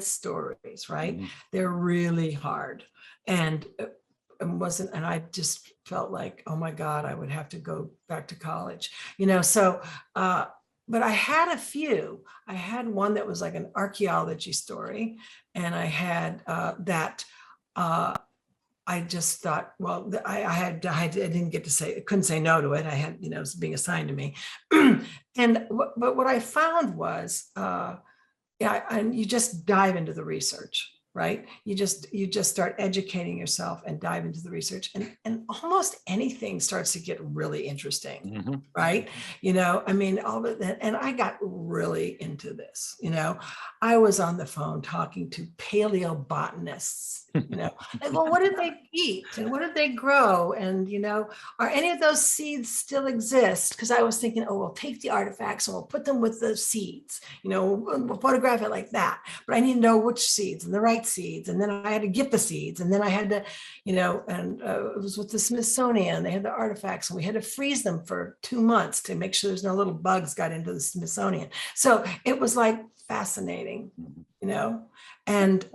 stories, right? Mm-hmm. They're really hard. And I just felt like, oh my God, I would have to go back to college, but I had a few. I had one that was like an archaeology story, and I had I just thought, well, I didn't get to say, I couldn't say no to it. I had, it was being assigned to me. But what I found was, and you just dive into the research. right? You just start educating yourself and dive into the research, and almost anything starts to get really interesting, right? You know, I mean, all of that, and I got really into this. You know, I was on the phone talking to paleobotanists. You know, like, well, what did they eat and what did they grow? And, you know, are any of those seeds still exist? Because I was thinking, oh, we'll take the artifacts and we'll put them with the seeds, you know, we'll photograph it like that. But I need to know which seeds and the right seeds. And then I had to get the seeds. And then I had to, you know, and it was with the Smithsonian, they had the artifacts and we had to freeze them for 2 months to make sure there's no little bugs got into the Smithsonian. So it was like fascinating, you know, and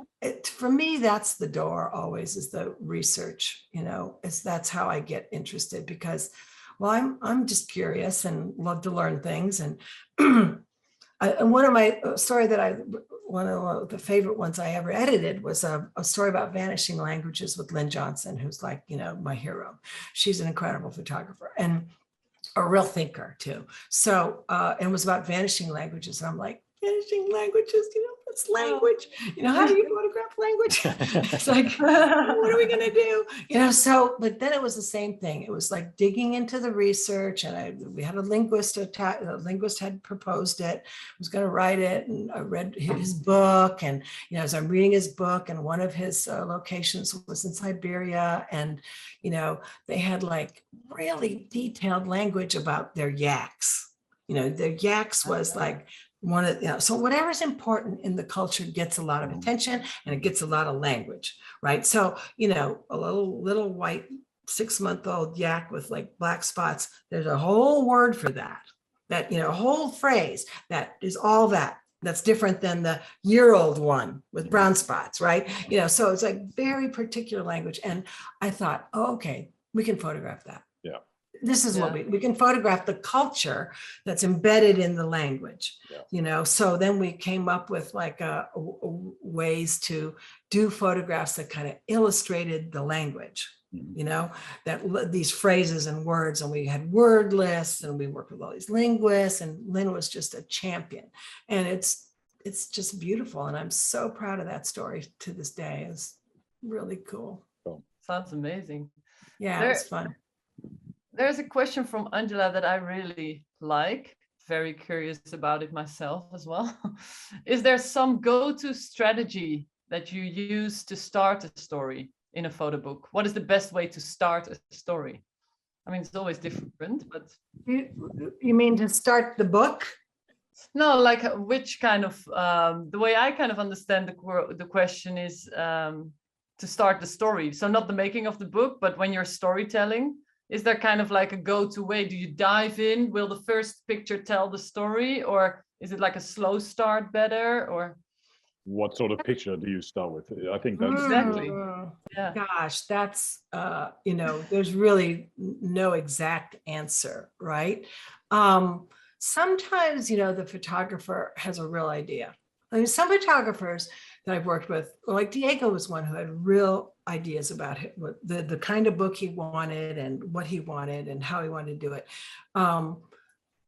for me, that's the door always, is the research, you know, that's how I get interested, because, well, I'm just curious and love to learn things. And one of my one of the favorite ones I ever edited was a story about vanishing languages with Lynn Johnson, who's like, you know, my hero. She's an incredible photographer and a real thinker too. So, and it was about vanishing languages. And I'm like, vanishing languages, you know, it's language. You know, how do you photograph language? It's like, what are we going to do? You know, so, but then it was the same thing. It was like digging into the research, and we had a linguist, the linguist had proposed it, was going to write it. And I read his book, and, you know, as I'm reading his book, and one of his locations was in Siberia, and, you know, they had like really detailed language about their yaks. You know, their yaks was like, one of, you know, so whatever's important in the culture gets a lot of attention, and it gets a lot of language, right? So, you know, a little white 6-month-old yak with like black spots, there's a whole word for that, you know, a whole phrase that is all that's different than the year-old one with brown spots, right? You know, so it's like very particular language. And I thought, oh, okay, we can photograph that. Yeah. This is what we can photograph the culture that's embedded in the language, you know. So then we came up with like ways to do photographs that kind of illustrated the language, you know, that these phrases and words, and we had word lists, and we worked with all these linguists, and Lynn was just a champion, and it's just beautiful. And I'm so proud of that story to this day. It's really cool. Sounds amazing. Yeah, it's fun. There's a question from Angela that I really like, very curious about it myself as well. Is there some go-to strategy that you use to start a story in a photo book? What is the best way to start a story? I mean, it's always different, but... You mean to start the book? No, like which kind of, the way I kind of understand the question is to start the story. So not the making of the book, but when you're storytelling, is there kind of like a go-to way? Do you dive in? Will the first picture tell the story? Or is it like a slow start better? Or what sort of picture do you start with? I think that's exactly. Yeah. Gosh, that's you know, there's really no exact answer, right? Sometimes, you know, the photographer has a real idea. I mean, some photographers that I've worked with, like Diego was one who had real ideas about it, the kind of book he wanted and what he wanted and how he wanted to do it.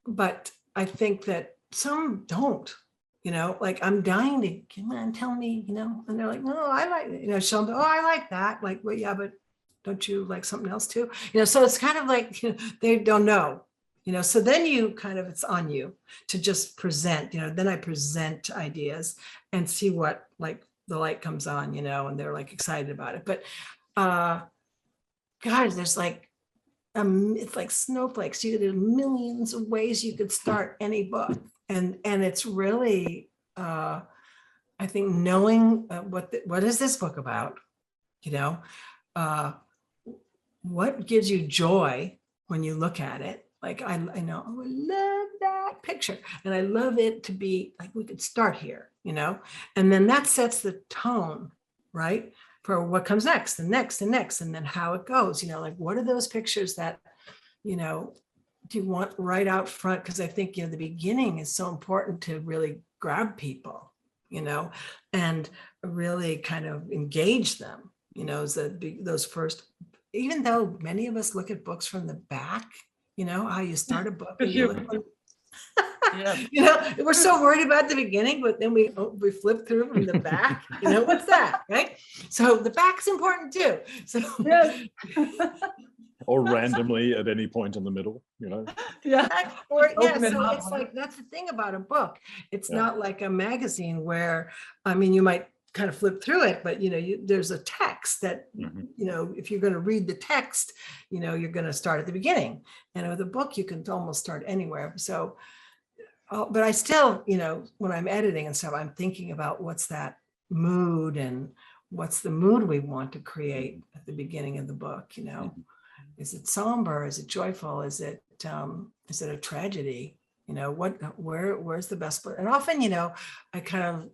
But I think that some don't, you know, like I'm dying to, come on, tell me, you know, and they're like, no, I like, you know, show them, oh, I like that. Like, well, yeah, but don't you like something else too? You know, so it's kind of like, you know, they don't know. You know, so then you kind of, it's on you to just present, you know, then I present ideas and see what, like, the light comes on, you know, and they're like excited about it. But gosh, there's like, it's like snowflakes. There's millions of ways you could start any book. And it's really, I think, knowing what is this book about, you know, what gives you joy when you look at it. Like, I know, oh, I love that picture. And I love it to be like, we could start here, you know, and then that sets the tone, right, for what comes next and next and next, and then how it goes, you know, like, what are those pictures that, you know, do you want right out front? Because I think, you know, the beginning is so important to really grab people, you know, and really kind of engage them, you know, those first, even though many of us look at books from the back, you know, how you start a book. And you look Yeah. You know, we're so worried about the beginning, but then we flip through from the back. You know, what's that, right? So the back's important too. So Yes. Or randomly at any point in the middle, Yeah. Or yeah, Open it so up. it's like, that's the thing about a book. It's Yeah. not like a magazine where, I mean, you might kind of flip through it, but there's a text that, if you're going to read the text, you're going to start at the beginning. And with a book, you can almost start anywhere. So, but I still, when I'm editing and stuff, I'm thinking about what's that mood and what's the mood we want to create at the beginning of the book, Is it somber? Is it joyful? Is it a tragedy? Where's the best place? And often, I kind of,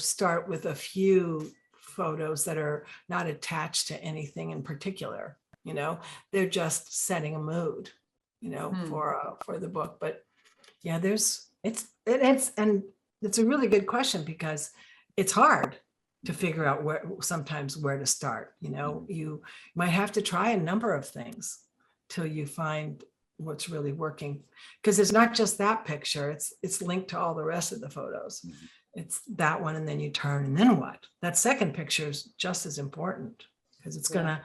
start with a few photos that are not attached to anything in particular. They're just setting a mood, for the book. But yeah, it's a really good question because it's hard to figure out sometimes where to start. You might have to try a number of things till you find what's really working, because it's not just that picture, it's linked to all the rest of the photos. It's that one, and then you turn, and then what? That second picture is just as important because it's going to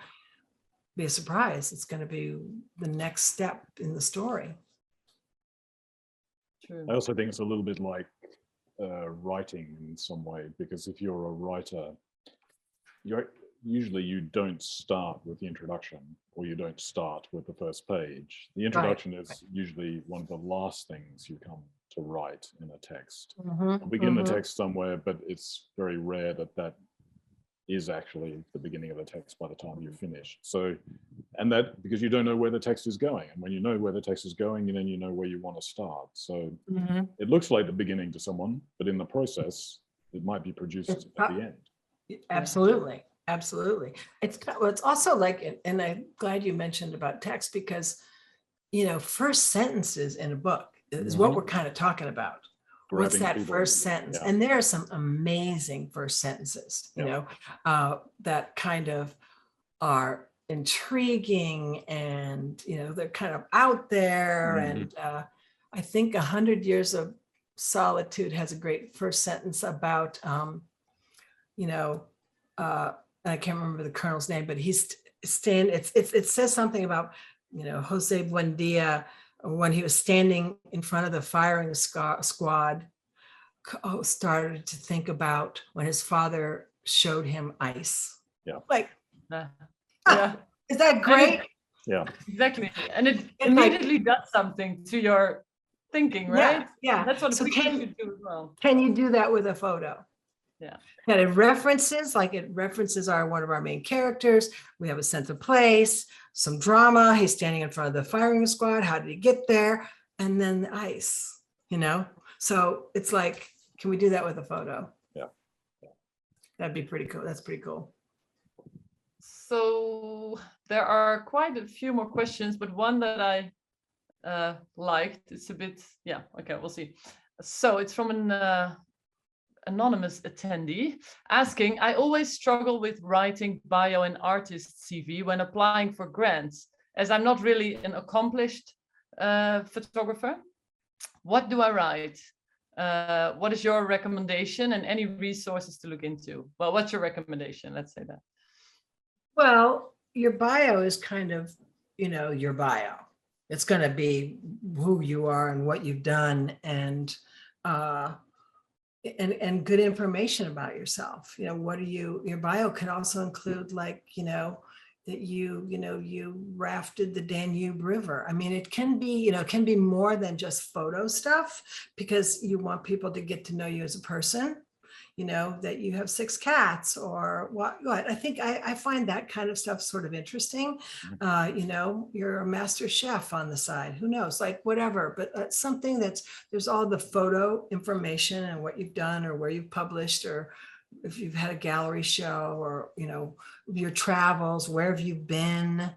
be a surprise. It's going to be the next step in the story. I also think it's a little bit like writing in some way, because if you're a writer, usually you don't start with the introduction, or you don't start with the first page. The introduction is usually one of the last things you come to write in a text. You'll begin the text somewhere, but it's very rare that is actually the beginning of the text by the time you've finished. So, and that because you don't know where the text is going, and when you know where the text is going, then you know where you want to start. So it looks like the beginning to someone, but in the process, it might be produced at the end. Absolutely. It's also like, and I'm glad you mentioned about text, because, first sentences in a book is what we're kind of talking about. What's that first sentence? And there are some amazing first sentences, that kind of are intriguing, and, they're kind of out there. And I think 100 Years of Solitude has a great first sentence about, I can't remember the colonel's name, but he's it says something about, Jose Buendia, when he was standing in front of the firing squad, started to think about when his father showed him ice. Yeah. Like, is that And great? Yeah. Exactly. And it immediately does something to your thinking, right? Yeah. That's what So a picture should do as well. Can you do that with a photo? Yeah. And it references one of our main characters. We have a sense of place, some drama. He's standing in front of the firing squad. How did he get there? And then the ice, So it's like, can we do that with a photo? Yeah. That'd be pretty cool. That's pretty cool. So there are quite a few more questions, but one that I liked, it's a bit, we'll see. So it's from an anonymous attendee asking, I always struggle with writing bio and artist CV when applying for grants, as I'm not really an accomplished photographer. What do I write? What is your recommendation, and any resources to look into? Well, what's your recommendation? Let's say that. Well, your bio is kind of, your bio. It's going to be who you are and what you've done, and good information about yourself. Your bio can also include, like, that you rafted the Danube River. I mean, it can be more than just photo stuff, because you want people to get to know you as a person, that you have 6 cats or what. I think I find that kind of stuff sort of interesting. You're a master chef on the side, who knows, like whatever, but something there's all the photo information and what you've done or where you've published, or if you've had a gallery show, or, your travels, where have you been,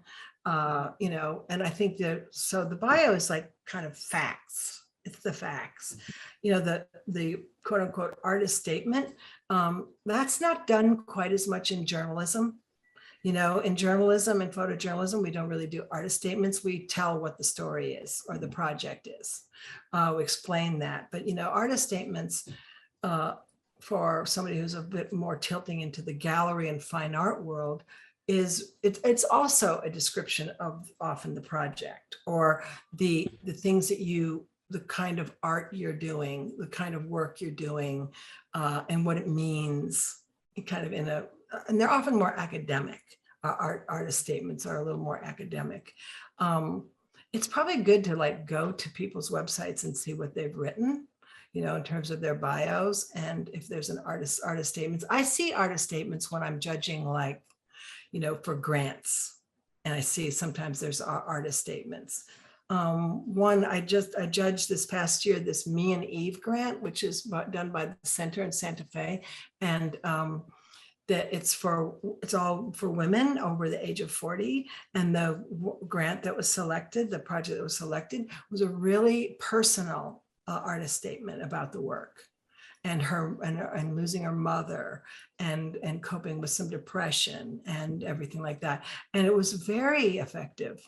and I think so the bio is like kind of facts. It's the facts, the quote unquote artist statement. That's not done quite as much in journalism. You know, in journalism and photojournalism, we don't really do artist statements. We tell what the story is or the project is. We explain that. But, you know, artist statements for somebody who's a bit more tilting into the gallery and fine art world it's also a description of often the project or the things that the kind of art you're doing, the kind of work you're doing, and what it means kind of and they're often more academic. Artist statements are a little more academic. It's probably good to like go to people's websites and see what they've written, you know, in terms of their bios. And if there's an artist statements, I see artist statements when I'm judging, like, you know, for grants. And I see sometimes there's artist statements. One, I judged this past year, this Me and Eve grant, which is done by the center in Santa Fe. And that it's all for women over the age of 40. And the grant that was selected, the project that was selected, was a really personal artist statement about the work and and losing her mother and coping with some depression and everything like that. And it was very effective.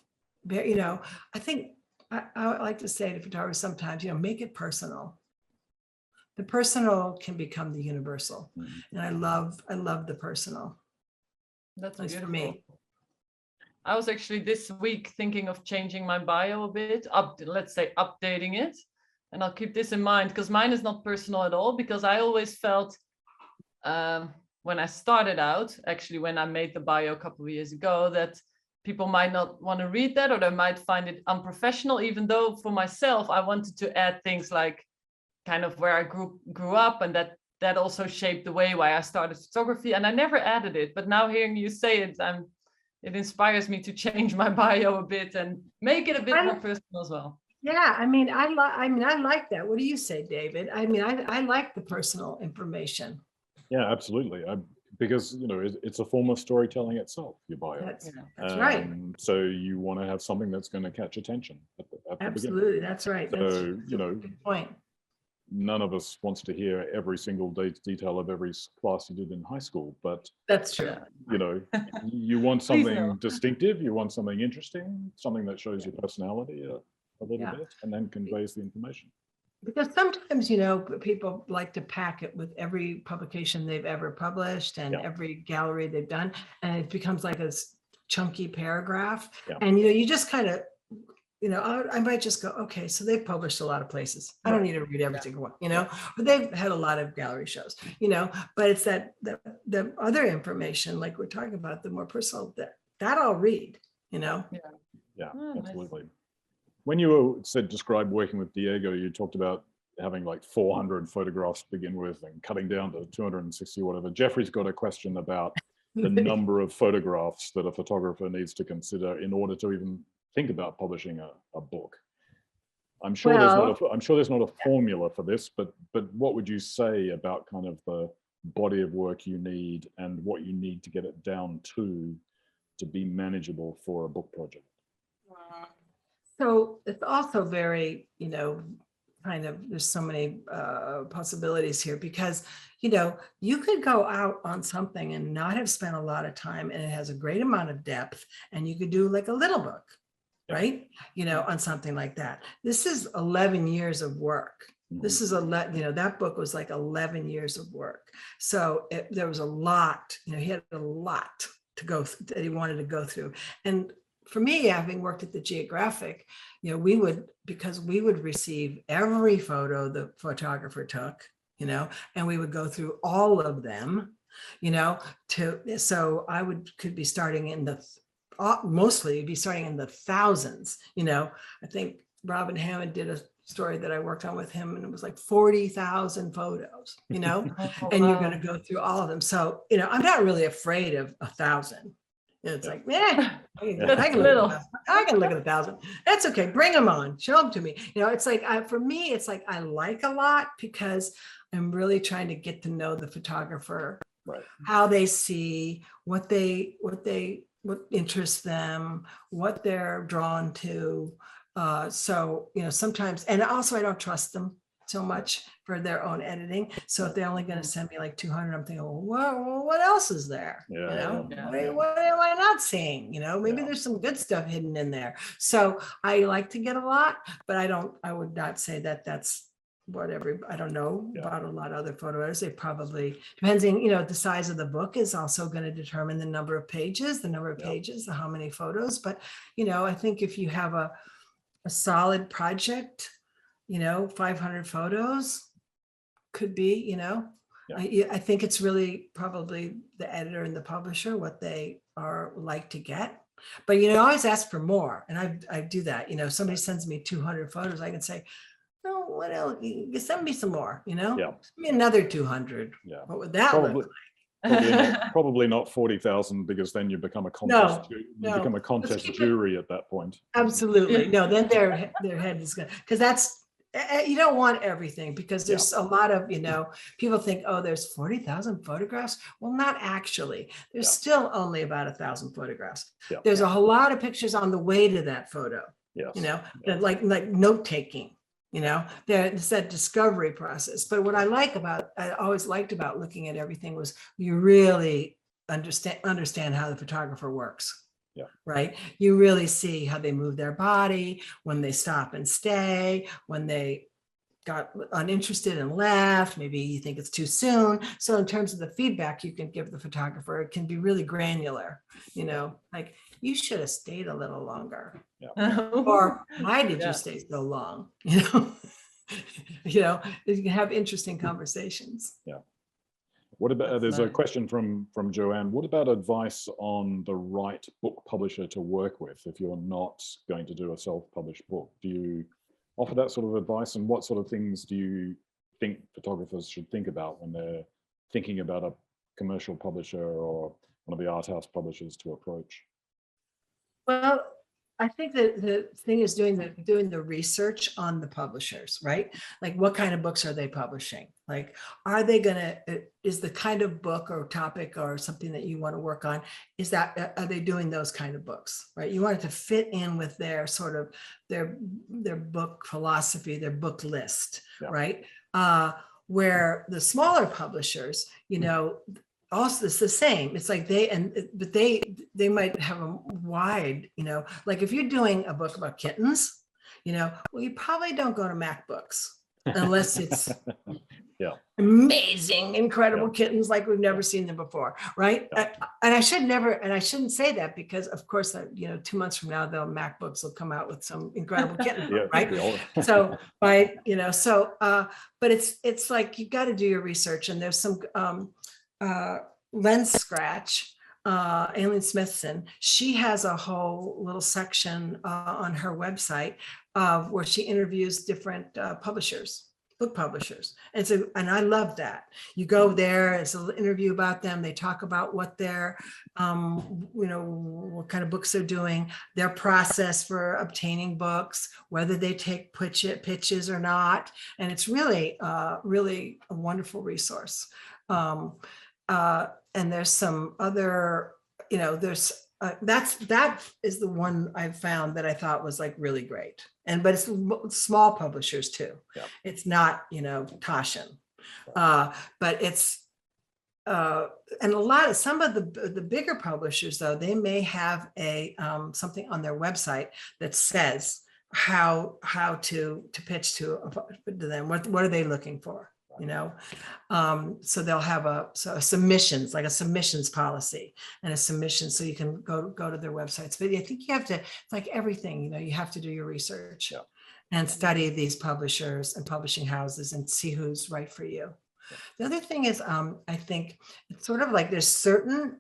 Very, you know, I think I like to say to photographers sometimes, you know, make it personal. The personal can become the universal. And I love the personal. That's beautiful. For me. I was actually this week thinking of changing my bio a bit, let's say updating it. And I'll keep this in mind because mine is not personal at all, because I always felt when I started out, actually when I made the bio a couple of years ago, that people might not want to read that or they might find it unprofessional, even though for myself, I wanted to add things like kind of where I grew up, and that also shaped the way why I started photography. And I never added it, but now hearing you say it, it inspires me to change my bio a bit and make it a bit more personal as well. Yeah, I mean, I like that. What do you say, David? I mean, I like the personal information. Yeah, absolutely. Because, you know, it's a form of storytelling itself, your bio. That's right. So you want to have something that's going to catch attention at the Absolutely, beginning. that's right. So, that's you know, good point. None of us wants to hear every single detail of every class you did in high school, but that's true. You know, you want something distinctive, you want something interesting, something that shows your personality a little bit, and then conveys the information. Because sometimes, you know, people like to pack it with every publication they've ever published and every gallery they've done, and it becomes like a chunky paragraph. And, you know, you just kind of, you know, I might just go, okay, so they've published a lot of places. I don't need to read every single one, you know, but they've had a lot of gallery shows, you know, but it's the other information, like we're talking about, the more personal, that I'll read, you know? Yeah, absolutely. Nice. When you described working with Diego, you talked about having like 400 photographs to begin with and cutting down to 260 or whatever. Jeffrey's got a question about the number of photographs that a photographer needs to consider in order to even think about publishing a book. I'm sure there's not a formula for this, but what would you say about kind of the body of work you need and what you need to get it down to be manageable for a book project? So it's also very, you know, kind of, there's so many possibilities here, because, you know, you could go out on something and not have spent a lot of time, and it has a great amount of depth, and you could do like a little book, right? You know, on something like that. This is 11 years of work. This is that book was like 11 years of work. So there was a lot, you know, he had a lot to go that he wanted to go through. And for me, having worked at the Geographic, you know, because we would receive every photo the photographer took, you know, and we would go through all of them, you know, so I could be starting in mostly be starting in the thousands, you know. I think Robin Hammond did a story that I worked on with him, and it was like 40,000 photos, you know, and you're going to go through all of them. So, you know, I'm not really afraid of 1,000. It's like, I can look at 1,000. That's okay. Bring them on. Show them to me. You know, it's like, for me, it's like, I like a lot because I'm really trying to get to know the photographer, how they see, what interests them, what they're drawn to. So, you know, sometimes, and also I don't trust them. so much for their own editing. So if they're only going to send me like 200, I'm thinking, well, what else is there? Yeah, You know, yeah. what am I not seeing? You know, maybe Yeah. there's some good stuff hidden in there. So I like to get a lot, but I would not say that that's what I don't know about a lot of other photo editors. They probably, depending, you know, the size of the book is also going to determine the number of pages, how many photos. But, you know, I think if you have a solid project, you know, 500 photos could be, you know, I think it's really probably the editor and the publisher, what they are like to get. But, you know, I always ask for more. And I do that. You know, if somebody sends me 200 photos, I can say, no, what else? You send me some more, you know, send me another 200. Yeah. What would that look like? Probably not 40,000, because then you become a contest. Become a contest jury at that point. Absolutely. No, then their head is going to, because that's, you don't want everything, because there's a lot of, you know, people think, oh, there's 40,000 photographs. Well, not actually. There's still only about 1,000 photographs. There's a whole lot of pictures on the way to that photo, you know, like note taking. You know, it's that discovery process. But what I always liked about looking at everything was you really understand how the photographer works. Yeah. Right. You really see how they move their body, when they stop and stay, when they got uninterested and left, maybe you think it's too soon. So in terms of the feedback you can give the photographer, it can be really granular, you know, like, you should have stayed a little longer. Or why did you stay so long? You know, you can have interesting conversations. Yeah. What about, there's a question from Joanne. What about advice on the right book publisher to work with if you're not going to do a self-published book? Do you offer that sort of advice, and what sort of things do you think photographers should think about when they're thinking about a commercial publisher or one of the art house publishers to approach? Well, I think that the thing is doing the research on the publishers, right? Like, what kind of books are they publishing? Like, are they is the kind of book or topic or something that you want to work on, are they doing those kind of books, right? You want it to fit in with their sort of their book philosophy, their book list, right? Where the smaller publishers, you know, also it's the same. It's like but they might have a wide, you know, like if you're doing a book about kittens, you know, well, you probably don't go to MacBooks unless it's amazing, incredible kittens like we've never seen them before, right? And I shouldn't say that, because of course, you know, 2 months from now, the MacBooks will come out with some incredible kitten, right? So you know, but it's like, you got to do your research, and there's some Lens Scratch, Aileen Smithson, she has a whole little section on her website where she interviews different publishers, book publishers. And I love that. You go there, it's an interview about them. They talk about what their, you know, what kind of books they're doing, their process for obtaining books, whether they take pitches or not. And it's really, really a wonderful resource. And there's some other, you know, that is the one I found that I thought was like really great. But it's small publishers too. It's not, you know, Taschen, but it's, and some of the bigger publishers though, they may have something on their website that says how to pitch to them. What are they looking for? You know, so they'll have a submissions, like a submissions policy and a submission, so you can go to their websites. But I think you have to, like everything, you know, you have to do your research and study these publishers and publishing houses and see who's right for you. The other thing is, I think it's sort of like there's certain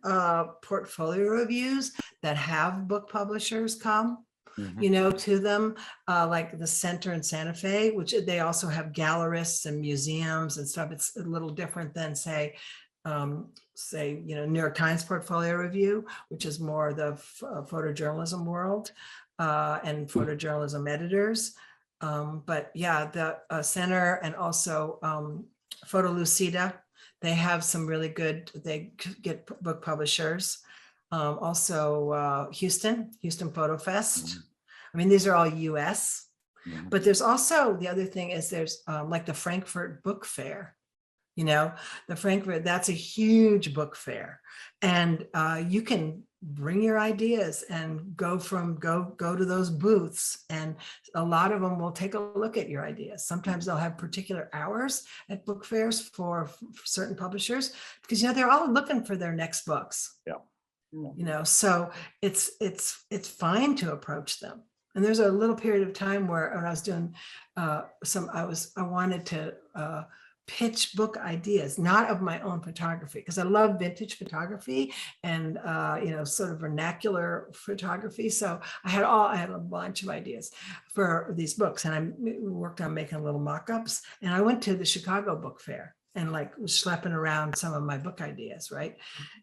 portfolio reviews that have book publishers come, you know, to them, like the Center in Santa Fe, which they also have gallerists and museums and stuff. It's a little different than say, you know, New York Times portfolio review, which is more the photojournalism world and photojournalism editors. But yeah, the Center and also Photo Lucida, they have some really good, they get book publishers. Also Houston Photo Fest. I mean, these are all US. But there's also, the other thing is there's like the Frankfurt Book Fair. You know, the Frankfurt, that's a huge book fair. And you can bring your ideas and go to those booths. And a lot of them will take a look at your ideas. Sometimes they'll have particular hours at book fairs for certain publishers, because, you know, they're all looking for their next books. Yeah. You know, so it's fine to approach them. And there's a little period of time where when I was doing I wanted to pitch book ideas, not of my own photography, because I love vintage photography and you know, sort of vernacular photography. So I had a bunch of ideas for these books, and I worked on making little mock-ups. And I went to the Chicago Book Fair and like was schlepping around some of my book ideas, right?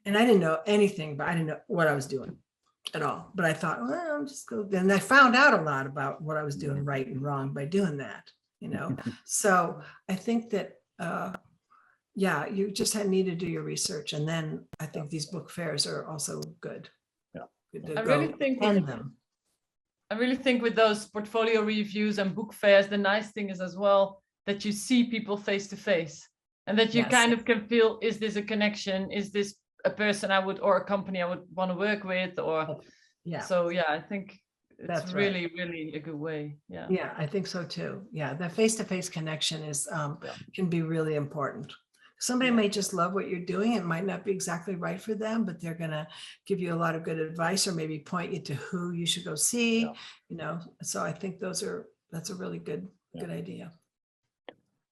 And I didn't know anything, but I didn't know what I was doing at all. But I thought, well, I'm just go. And I found out a lot about what I was doing right and wrong by doing that, you know. So I think that yeah, you just need to do your research, and then I think these book fairs are also good. Yeah, good to I really think them. I really think with those portfolio reviews and book fairs, the nice thing is as well that you see people face to face, and that you kind of can feel, is this a connection? Is this a person I would, or a company I would want to work with? Or so yeah, I think it's really a good way. Yeah, I think so too. Yeah, the face-to-face connection is can be really important. Somebody may just love what you're doing. It might not be exactly right for them, but they're gonna give you a lot of good advice, or maybe point you to who you should go see. You know, so I think that's a really good idea.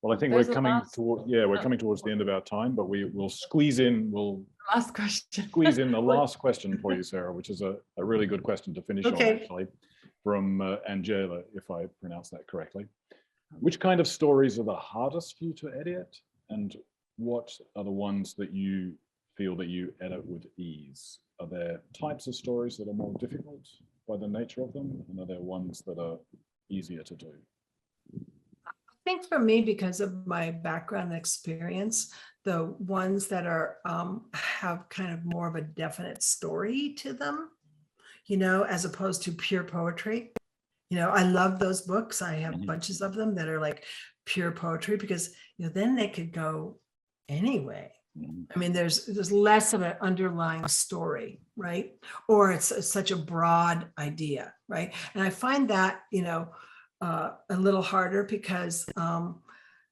Well, I think we're coming towards the end of our time, but we'll squeeze in. Last question. Squeeze in the last question for you, Sarah, which is a really good question to finish on, actually, from Angela, if I pronounce that correctly. Which kind of stories are the hardest for you to edit, and what are the ones that you feel that you edit with ease? Are there types of stories that are more difficult by the nature of them, and are there ones that are easier to do? I think for me, because of my background and experience, the ones that are have kind of more of a definite story to them, you know, as opposed to pure poetry. You know, I love those books. I have bunches of them that are like pure poetry, because, you know, then they could go anyway. I mean, there's less of an underlying story, right? Or it's such a broad idea, right? And I find that, you know, a little harder, because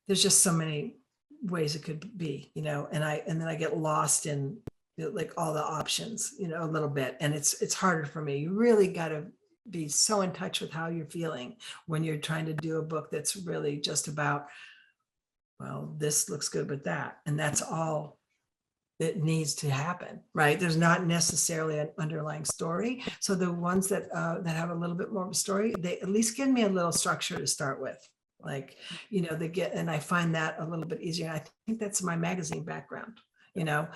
there's just so many ways it could be, you know, and then I get lost in, you know, like all the options, you know, a little bit, and it's harder for me. You really got to be so in touch with how you're feeling when you're trying to do a book that's really just about, well, this looks good with that, and that's all that needs to happen, right? There's not necessarily an underlying story. So the ones that have a little bit more of a story, they at least give me a little structure to start with. Like, you know, and I find that a little bit easier. I think that's my magazine background, you know.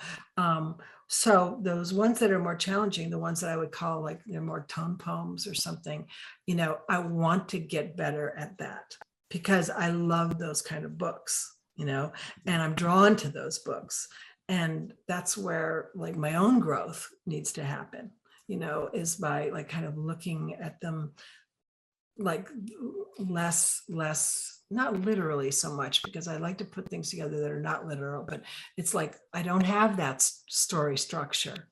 So those ones that are more challenging, the ones that I would call like, you know, more tone poems or something, you know, I want to get better at that, because I love those kind of books, you know, and I'm drawn to those books. And that's where like my own growth needs to happen, you know, is by like kind of looking at them like less, not literally so much, because I like to put things together that are not literal, but it's like, I don't have that story structure,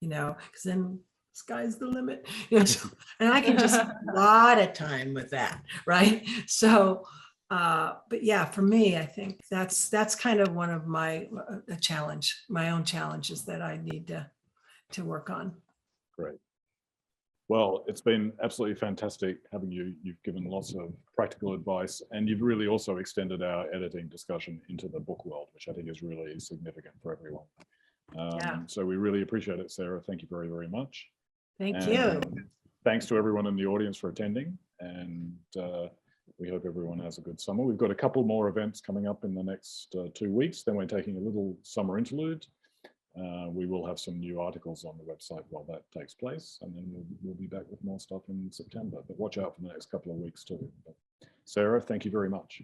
you know, because then sky's the limit, you know, so, and I can just a lot of time with that, right? So, but yeah, for me, I think that's kind of one of my own challenges that I need to work on. Great. Well, it's been absolutely fantastic having you. You've given lots of practical advice, and you've really also extended our editing discussion into the book world, which I think is really significant for everyone. So we really appreciate it, Sarah. Thank you very, very much. Thank you. Thanks to everyone in the audience for attending, and we hope everyone has a good summer. We've got a couple more events coming up in the next 2 weeks. Then we're taking a little summer interlude. We will have some new articles on the website while that takes place, and then we'll be back with more stuff in September. But watch out for the next couple of weeks too. But Sarah, thank you very much.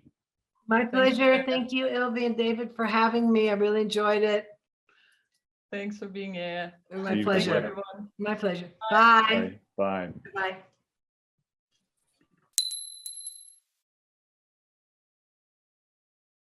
My pleasure. Thank you, Ilvy and David, for having me. I really enjoyed it. Thanks for being here. My pleasure. My pleasure. Bye. Bye. Bye.